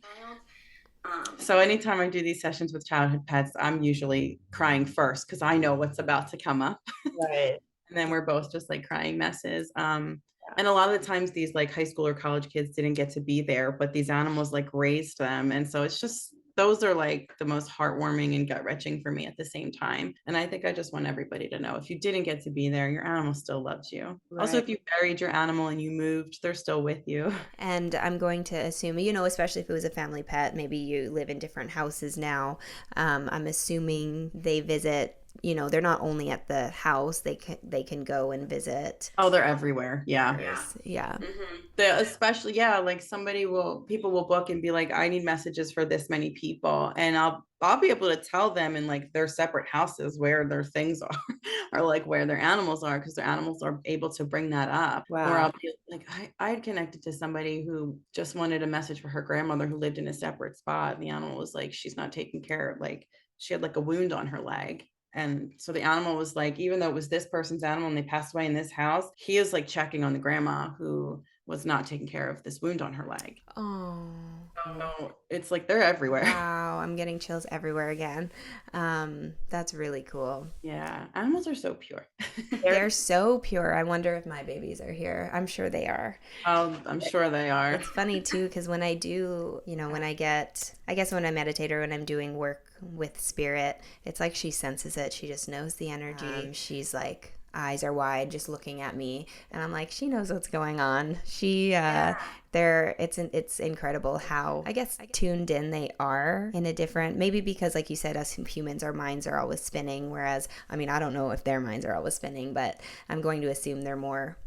So anytime I do these sessions with childhood pets, I'm usually crying first because I know what's about to come up. Right. And then we're both just like crying messes. And a lot of the times these like high school or college kids didn't get to be there, but these animals like raised them. And so it's just, those are like the most heartwarming and gut wrenching for me at the same time. And I think I just want everybody to know if you didn't get to be there, your animal still loves you. Right. Also, if you buried your animal and you moved, they're still with you. And I'm going to assume, especially if it was a family pet, maybe you live in different houses now. I'm assuming they visit. They're not only at the house, they can go and visit. Oh, they're everywhere. Yeah. Yeah. Mm-hmm. Especially, like people will book and be like, I need messages for this many people. And I'll be able to tell them in like their separate houses where their things are or like where their animals are, because their animals are able to bring that up. Wow. Or I'll be like, I had connected to somebody who just wanted a message for her grandmother who lived in a separate spot. And the animal was like, she's not taken care of. Like she had like a wound on her leg. And so the animal was like, even though it was this person's animal and they passed away in this house, he is like checking on the grandma who was not taking care of this wound on her leg. Oh. So it's like they're everywhere. Wow, I'm getting chills everywhere again. That's really cool. Yeah, animals are so pure. They're so pure. I wonder if my babies are here. I'm sure they are. Oh, I'm sure they are. It's funny too, because when I do, when I guess when I meditate or when I'm doing work with spirit, it's like she senses it. She just knows the energy. She's like, eyes are wide just looking at me, and I'm like, she knows what's going on. It's incredible how, I guess, tuned in they are in a different, maybe because like you said, us humans, our minds are always spinning, whereas I mean, I don't know if their minds are always spinning, but I'm going to assume they're more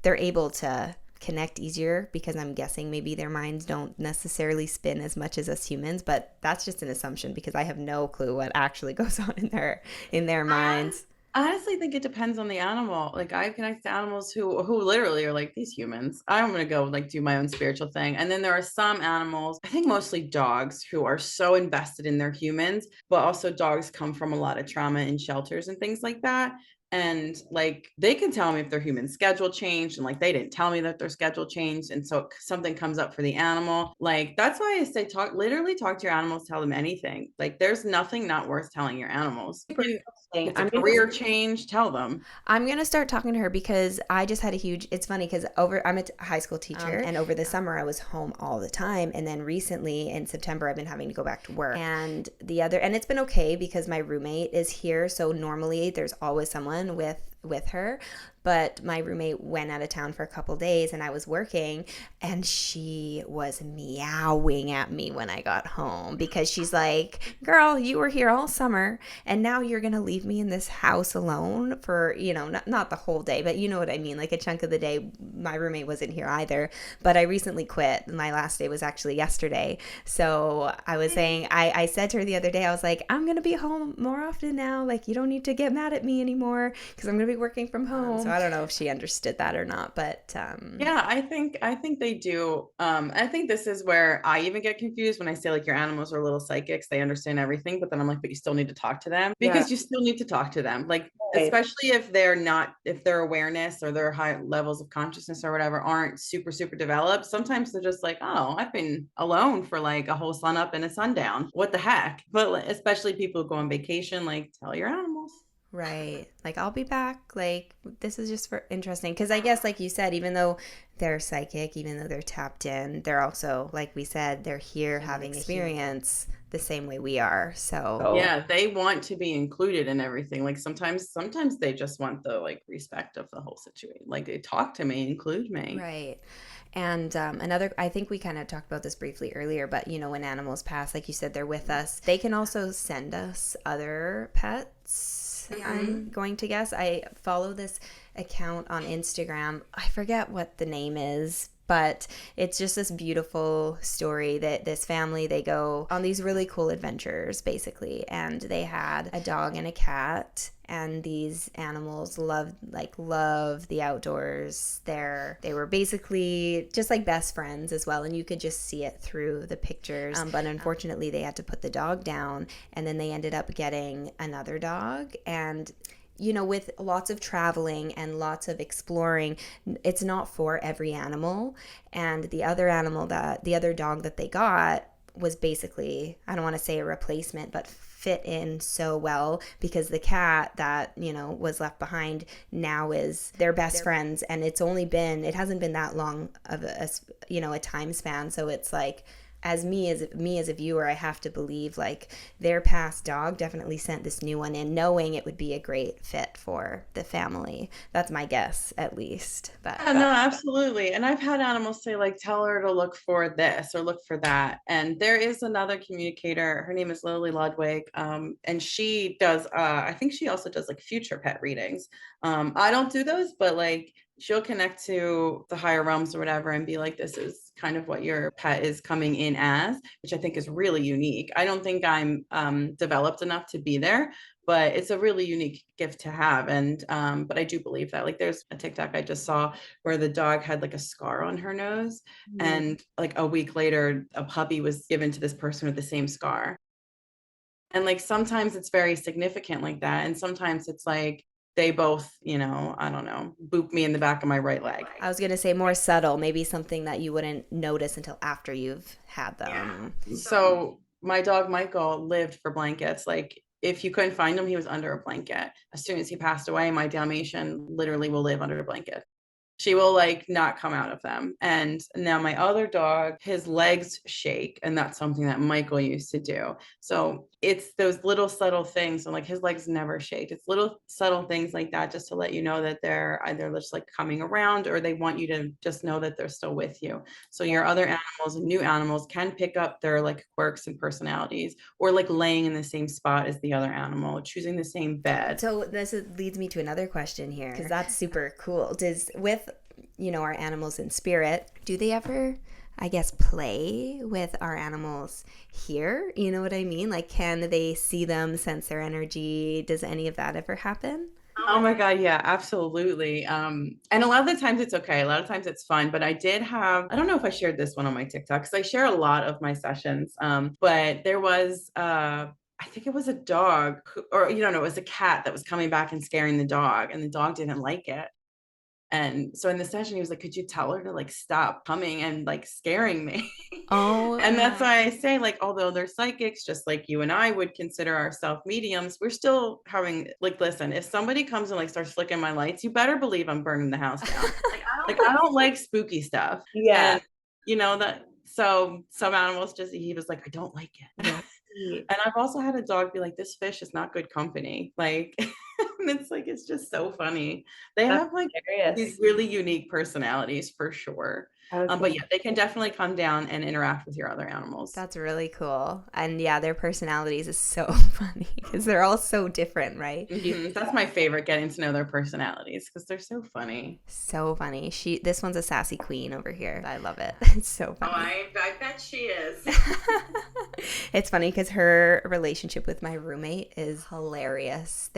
they're able to connect easier, because I'm guessing maybe their minds don't necessarily spin as much as us humans, but that's just an assumption because I have no clue what actually goes on in their minds. I honestly think it depends on the animal. Like I connect to animals who literally are like these humans. I'm gonna go like do my own spiritual thing. And then there are some animals, I think mostly dogs, who are so invested in their humans, but also dogs come from a lot of trauma in shelters and things like that. And like they can tell me if their human schedule changed, and like they didn't tell me that their schedule changed. And so something comes up for the animal. Like that's why I say literally talk to your animals, tell them anything. Like there's nothing not worth telling your animals. It's a career change, tell them. I'm gonna start talking to her because I just had a huge. It's funny because I'm a high school teacher, and over the summer I was home all the time, and then recently in September I've been having to go back to work. And it's been okay because my roommate is here, so normally there's always someone with her. But my roommate went out of town for a couple days and I was working, and she was meowing at me when I got home because she's like, girl, you were here all summer and now you're going to leave me in this house alone for, not the whole day, but you know what I mean? Like a chunk of the day. My roommate wasn't here either, but I recently quit. My last day was actually yesterday. So I was saying, I said to her the other day, I was like, I'm going to be home more often now. Like, you don't need to get mad at me anymore because I'm going to be working from home. So I don't know if she understood that or not, but yeah, I think they do. I think this is where I even get confused when I say like your animals are little psychics, they understand everything, but then I'm like, but you still need to talk to them, because you still need to talk to them. Like especially if their awareness or their high levels of consciousness or whatever aren't super super developed. Sometimes they're just like, oh, I've been alone for like a whole sun up and a sundown, what the heck. But especially people who go on vacation, like tell your animals. Right. Like, I'll be back. Like, this is just for interesting. Because I guess, like you said, even though they're psychic, even though they're tapped in, they're also, like we said, they're here having experience the same way we are. So yeah, they want to be included in everything. Like sometimes they just want the like respect of the whole situation. Like they talk to me, include me. Right. And I think we kind of talked about this briefly earlier, but when animals pass, like you said, they're with us. They can also send us other pets. I'm going to guess. I follow this account on Instagram. I forget what the name is, but it's just this beautiful story that this family, they go on these really cool adventures basically, and they had a dog and a cat, and these animals love the outdoors. They were basically just like best friends as well, and you could just see it through the pictures. But unfortunately they had to put the dog down, and then they ended up getting another dog. And with lots of traveling and lots of exploring, it's not for every animal. And the other dog that they got was basically, I don't want to say a replacement, but fit in so well, because the cat that, was left behind now is their best friends. And it hasn't been that long of a time span. So it's like, as me as a viewer, I have to believe like their past dog definitely sent this new one in, knowing it would be a great fit for the family. That's my guess, at least. But yeah, no, absolutely. And I've had animals say like, tell her to look for this or look for that. And there is another communicator. Her name is Lily Ludwig, and she does. I think she also does like future pet readings. I don't do those, but like she'll connect to the higher realms or whatever and be like, this is kind of what your pet is coming in as, which I think is really unique. I don't think I'm developed enough to be there, but it's a really unique gift to have. And but I do believe that, like, there's a TikTok I just saw where the dog had like a scar on her nose, and like a week later a puppy was given to this person with the same scar. And like sometimes it's very significant like that, and sometimes it's like they both, I don't know, boop me in the back of my right leg. I was going to say more subtle, maybe something that you wouldn't notice until after you've had them. So my dog Michael lived for blankets. Like if you couldn't find him, he was under a blanket. As soon as he passed away, my Dalmatian literally will live under a blanket. She will like not come out of them. And now my other dog, his legs shake, and that's something that Michael used to do. So it's those little subtle things. So like his legs never shake. It's little subtle things like that, just to let you know that they're either just like coming around, or they want you to just know that they're still with you. So your other animals and new animals can pick up their like quirks and personalities, or like laying in the same spot as the other animal, choosing the same bed. So leads me to another question here, because that's super cool. Does with our animals in spirit, do they ever, I guess, play with our animals here? You know what I mean? Like, can they see them, sense their energy? Does any of that ever happen? Oh my God, yeah, absolutely. And a lot of the times it's okay. A lot of times it's fun. But I did have, I don't know if I shared this one on my TikTok, because I share a lot of my sessions. But there was I think it was a dog or you don't know, it was a cat that was coming back and scaring the dog, and the dog didn't like it. And so in the session, he was like, could you tell her to like stop coming and like scaring me? Oh, And that's why I say, like, although they're psychics, just like you and I would consider ourselves mediums, we're still having like, listen, if somebody comes and like starts flicking my lights, you better believe I'm burning the house down. Like, I don't like spooky stuff. yeah. And that, so some animals just, he was like, I don't like it. And I've also had a dog be like, this fish is not good company. Like, and it's like, it's just so funny. They have like these really unique personalities for sure. But yeah, they can definitely come down and interact with your other animals. That's really cool. And yeah, their personalities is so funny because they're all so different, right? That's my favorite, getting to know their personalities, because they're so funny. So funny. This one's a sassy queen over here. I love it. It's so funny. I bet she is. It's funny because her relationship with my roommate is hilarious.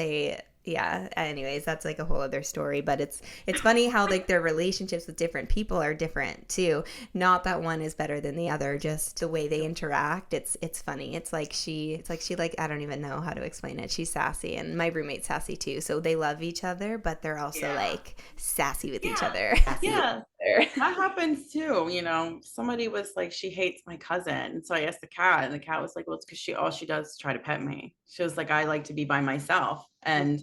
Yeah, anyways, that's like a whole other story, but it's funny how like their relationships with different people are different too. Not that one is better than the other, just the way they interact. It's funny. It's like she like, I don't even know how to explain it. She's sassy, and my roommate's sassy too. So they love each other, but they're also like sassy with each other. Yeah, that happens too. Somebody was like, she hates my cousin. So I asked the cat, and the cat was like, well, it's because all she does is try to pet me. She was like, I like to be by myself. And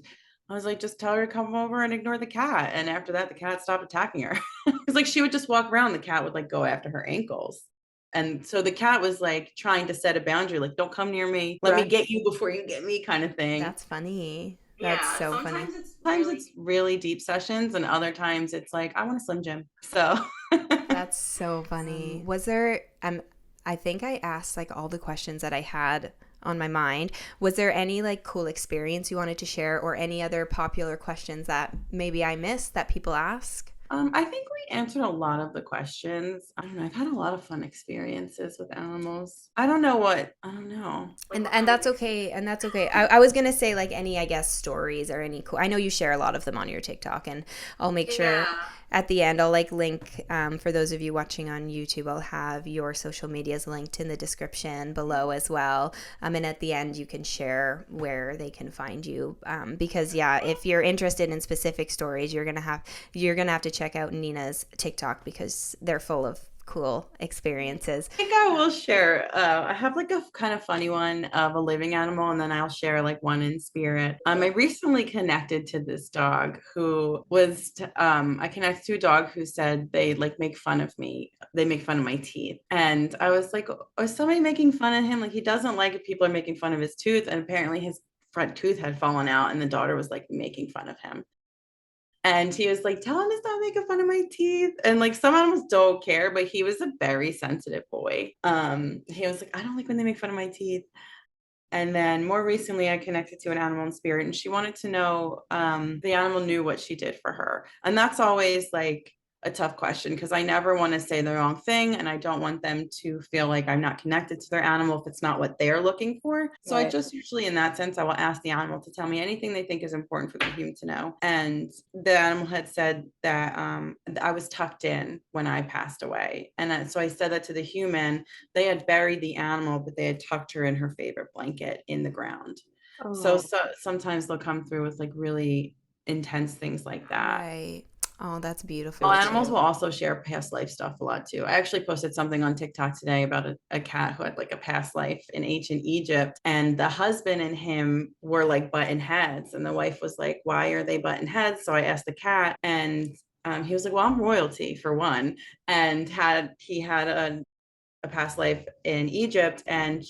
I was like, just tell her to come over and ignore the cat. And after that, the cat stopped attacking her. It's like she would just walk around. The cat would like go after her ankles. And so the cat was like trying to set a boundary, like, don't come near me. Let me get you before you get me, kind of thing. That's funny. That's so funny. Sometimes it's really deep sessions, and other times it's like, I want a Slim Jim. So that's so funny. Was there, I think I asked like all the questions that I had on my mind. Was there any like cool experience you wanted to share, or any other popular questions that maybe I missed that people ask? I think we answered a lot of the questions. I don't know. I've had a lot of fun experiences with animals. I don't know. And that's okay. And that's okay. I was gonna say like any, I guess, stories or any cool. I know you share a lot of them on your TikTok, and I'll make sure at the end I'll like link for those of you watching on YouTube. I'll have your social medias linked in the description below as well. And at the end you can share where they can find you. Because yeah, if you're interested in specific stories, you're gonna have to check out Nina's TikTok, because they're full of cool experiences. I think I will share. I have like a kind of funny one of a living animal, and then I'll share like one in spirit. I recently connected to this dog who was, I connected to a dog who said they like make fun of me. They make fun of my teeth. And I was like, is somebody making fun of him? Like, he doesn't like if people are making fun of his tooth. And apparently his front tooth had fallen out, and the daughter was like making fun of him. And he was like, tell him to stop making fun of my teeth. And like, some animals don't care, but he was a very sensitive boy. He was like, I don't like when they make fun of my teeth. And then more recently, I connected to an animal in spirit, and she wanted to know, the animal knew what she did for her. And that's always like a tough question, because I never want to say the wrong thing, and I don't want them to feel like I'm not connected to their animal if it's not what they're looking for. So I just usually, in that sense, I will ask the animal to tell me anything they think is important for the human to know. And the animal had said that I was tucked in when I passed away. And so I said that to the human. They had buried the animal, but they had tucked her in her favorite blanket in the ground. So sometimes they'll come through with like really intense things like that. Right. Oh, that's beautiful. Well, animals will also share past life stuff a lot too. I actually posted something on TikTok today about a cat who had like a past life in ancient Egypt, and the husband and him were like button heads, and the wife was like, why are they button heads? So I asked the cat, and he was like, well, I'm royalty for one, and he had a past life in Egypt, and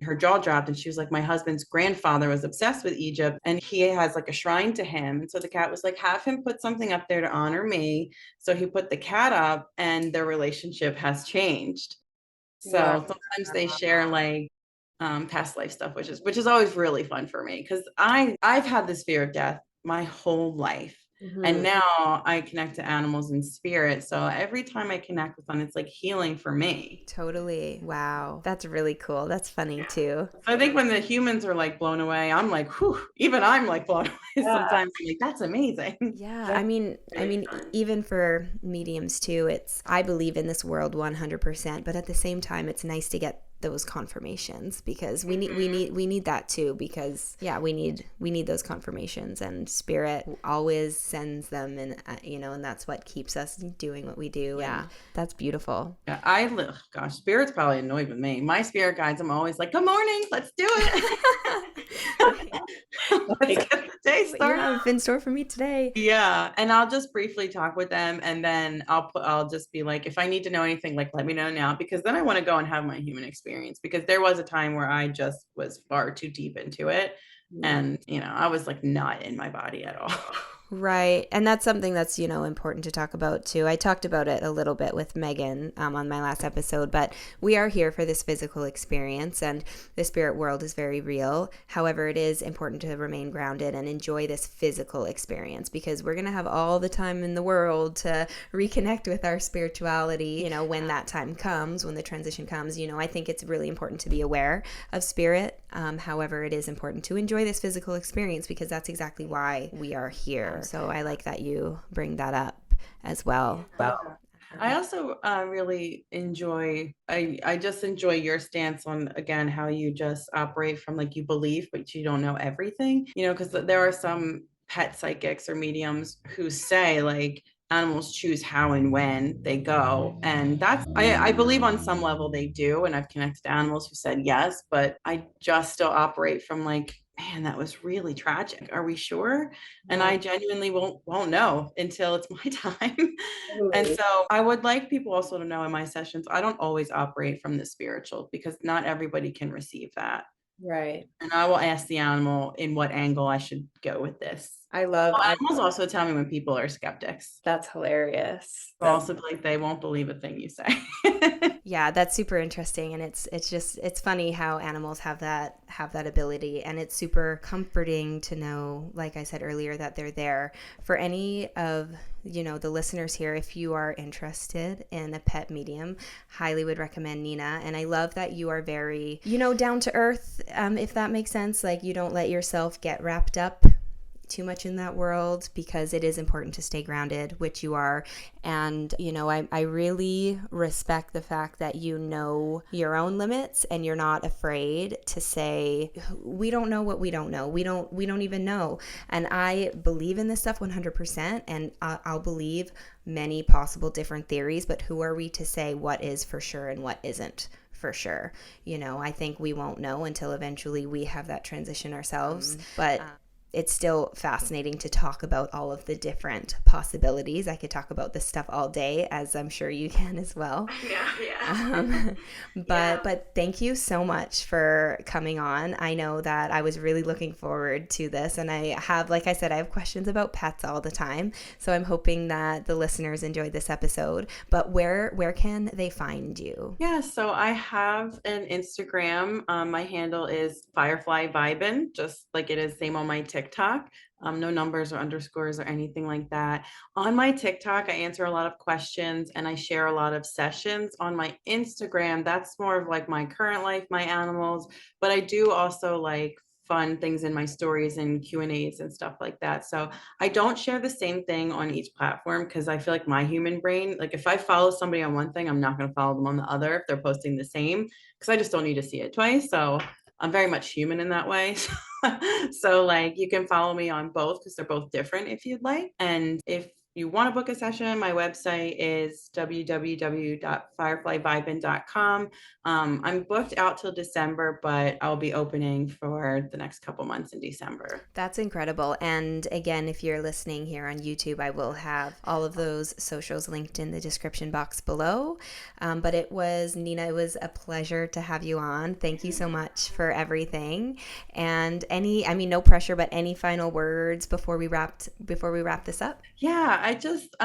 her jaw dropped, and she was like, my husband's grandfather was obsessed with Egypt and he has like a shrine to him. And so the cat was like, have him put something up there to honor me. So he put the cat up, and their relationship has changed. Wow. So sometimes they share like past life stuff, which is always really fun for me, because I've had this fear of death my whole life. And now I connect to animals and spirit. So every time I connect with them, it's like healing for me. Totally. Wow. That's really cool. That's funny too. So I think when the humans are like blown away, I'm like, whew, even I'm like blown away sometimes. I'm like, that's amazing. Yeah, even for mediums too, I believe in this world 100%, but at the same time, it's nice to get those confirmations because we need that too, because yeah, we need those confirmations, and spirit always sends them, and and that's what keeps us doing what we do. Yeah, and that's beautiful. Yeah, gosh, spirit's probably annoyed with me. My spirit guides, I'm always like, good morning, let's do it. Let's get the day started. What you have in store for me today? Yeah, and I'll just briefly talk with them, and then I'll just be like, if I need to know anything, like let me know now, because then I want to go and have my human experience, because there was a time where I just was far too deep into it, and I was like not in my body at all. Right. And that's something that's, important to talk about too. I talked about it a little bit with Megan on my last episode, but we are here for this physical experience, and the spirit world is very real. However, it is important to remain grounded and enjoy this physical experience, because we're going to have all the time in the world to reconnect with our spirituality, when that time comes, when the transition comes. I think it's really important to be aware of spirit. However, it is important to enjoy this physical experience, because that's exactly why we are here. So I like that you bring that up as well. Wow. I also really I just enjoy your stance on, again, how you just operate from like you believe, but you don't know everything, because there are some pet psychics or mediums who say like animals choose how and when they go. And I believe on some level they do. And I've connected to animals who said yes, but I just still operate from like, man, that was really tragic. Are we sure? And I genuinely won't know until it's my time. And so I would like people also to know in my sessions, I don't always operate from the spiritual, because not everybody can receive that. Right. And I will ask the animal in what angle I should go with this. Animals also tell me when people are skeptics. That's hilarious. Also, like, they won't believe a thing you say. Yeah, that's super interesting, and it's funny how animals have that ability, and it's super comforting to know, like I said earlier, that they're there. For any of the listeners here, if you are interested in a pet medium, highly would recommend Nina. And I love that you are very down to earth, if that makes sense. Like, you don't let yourself get wrapped up too much in that world, because it is important to stay grounded, which you are. And I really respect the fact that you know your own limits, and you're not afraid to say, we don't know what we don't know, we don't even know. And I believe in this stuff 100%, and I'll believe many possible different theories, but who are we to say what is for sure and what isn't for sure? I think we won't know until eventually we have that transition ourselves. But it's still fascinating to talk about all of the different possibilities. I could talk about this stuff all day, as I'm sure you can as well. Yeah. But thank you so much for coming on. I know that I was really looking forward to this, and I have, like I said, I have questions about pets all the time. So I'm hoping that the listeners enjoyed this episode. But where can they find you? Yeah, so I have an Instagram. My handle is Firefly Vibin, just like it is, same on my TikTok. No numbers or underscores or anything like that. On my TikTok, I answer a lot of questions and I share a lot of sessions. On my Instagram, that's more of like my current life, my animals, but I do also like fun things in my stories and Q&As and stuff like that. So I don't share the same thing on each platform, because I feel like my human brain, like if I follow somebody on one thing, I'm not going to follow them on the other if they're posting the same, because I just don't need to see it twice. So I'm very much human in that way. So like you can follow me on both, because they're both different if you'd like. And if you want to book a session, my website is www.fireflyvibin.com. I'm booked out till December, but I'll be opening for the next couple months in December. That's incredible. And again, if you're listening here on YouTube, I will have all of those socials linked in the description box below. But it was, Nina, it was a pleasure to have you on. Thank you so much for everything. And no pressure, but any final words before we wrap this up? Yeah, I just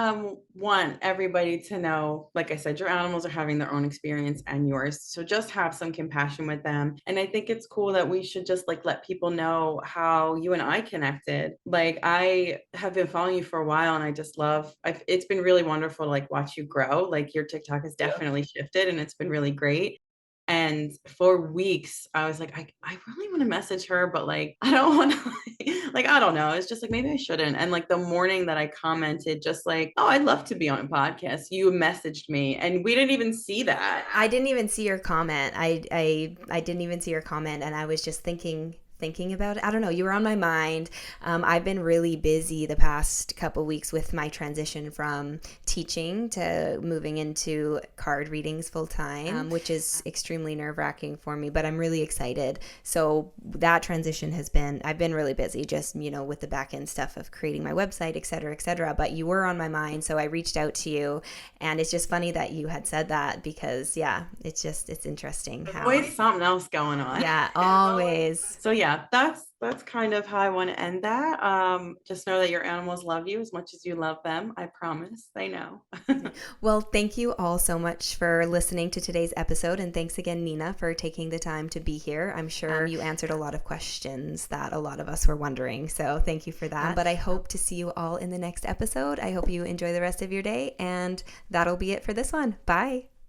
want everybody to know, like I said, your animals are having their own experience and yours. So just have some compassion with them. And I think it's cool that we should just like let people know how you and I connected. Like I have been following you for a while and I just it's been really wonderful to like watch you grow. Like your TikTok has definitely shifted and it's been really great. And for weeks, I was like, I really want to message her, but like, I don't want to, like, I don't know. It's just like, maybe I shouldn't. And like the morning that I commented, just like, oh, I'd love to be on a podcast, you messaged me and we didn't even see that. I didn't even see your comment. I didn't even see your comment, and I was just thinking about it. I don't know. You were on my mind. I've been really busy the past couple weeks with my transition from teaching to moving into card readings full time, which is extremely nerve wracking for me, but I'm really excited. So that transition I've been really busy just, with the back end stuff of creating my website, et cetera, et cetera. But you were on my mind. So I reached out to you, and it's just funny that you had said that because, yeah, it's interesting how. Always something else going on. Yeah, always. So yeah, that's kind of how I want to end that. Just know that your animals love you as much as you love them. I promise they know. Well, thank you all so much for listening to today's episode, and thanks again, Nina, for taking the time to be here. I'm sure you answered a lot of questions that a lot of us were wondering, so thank you for that. But I hope to see you all in the next episode. I hope you enjoy the rest of your day, and that'll be it for this one. Bye.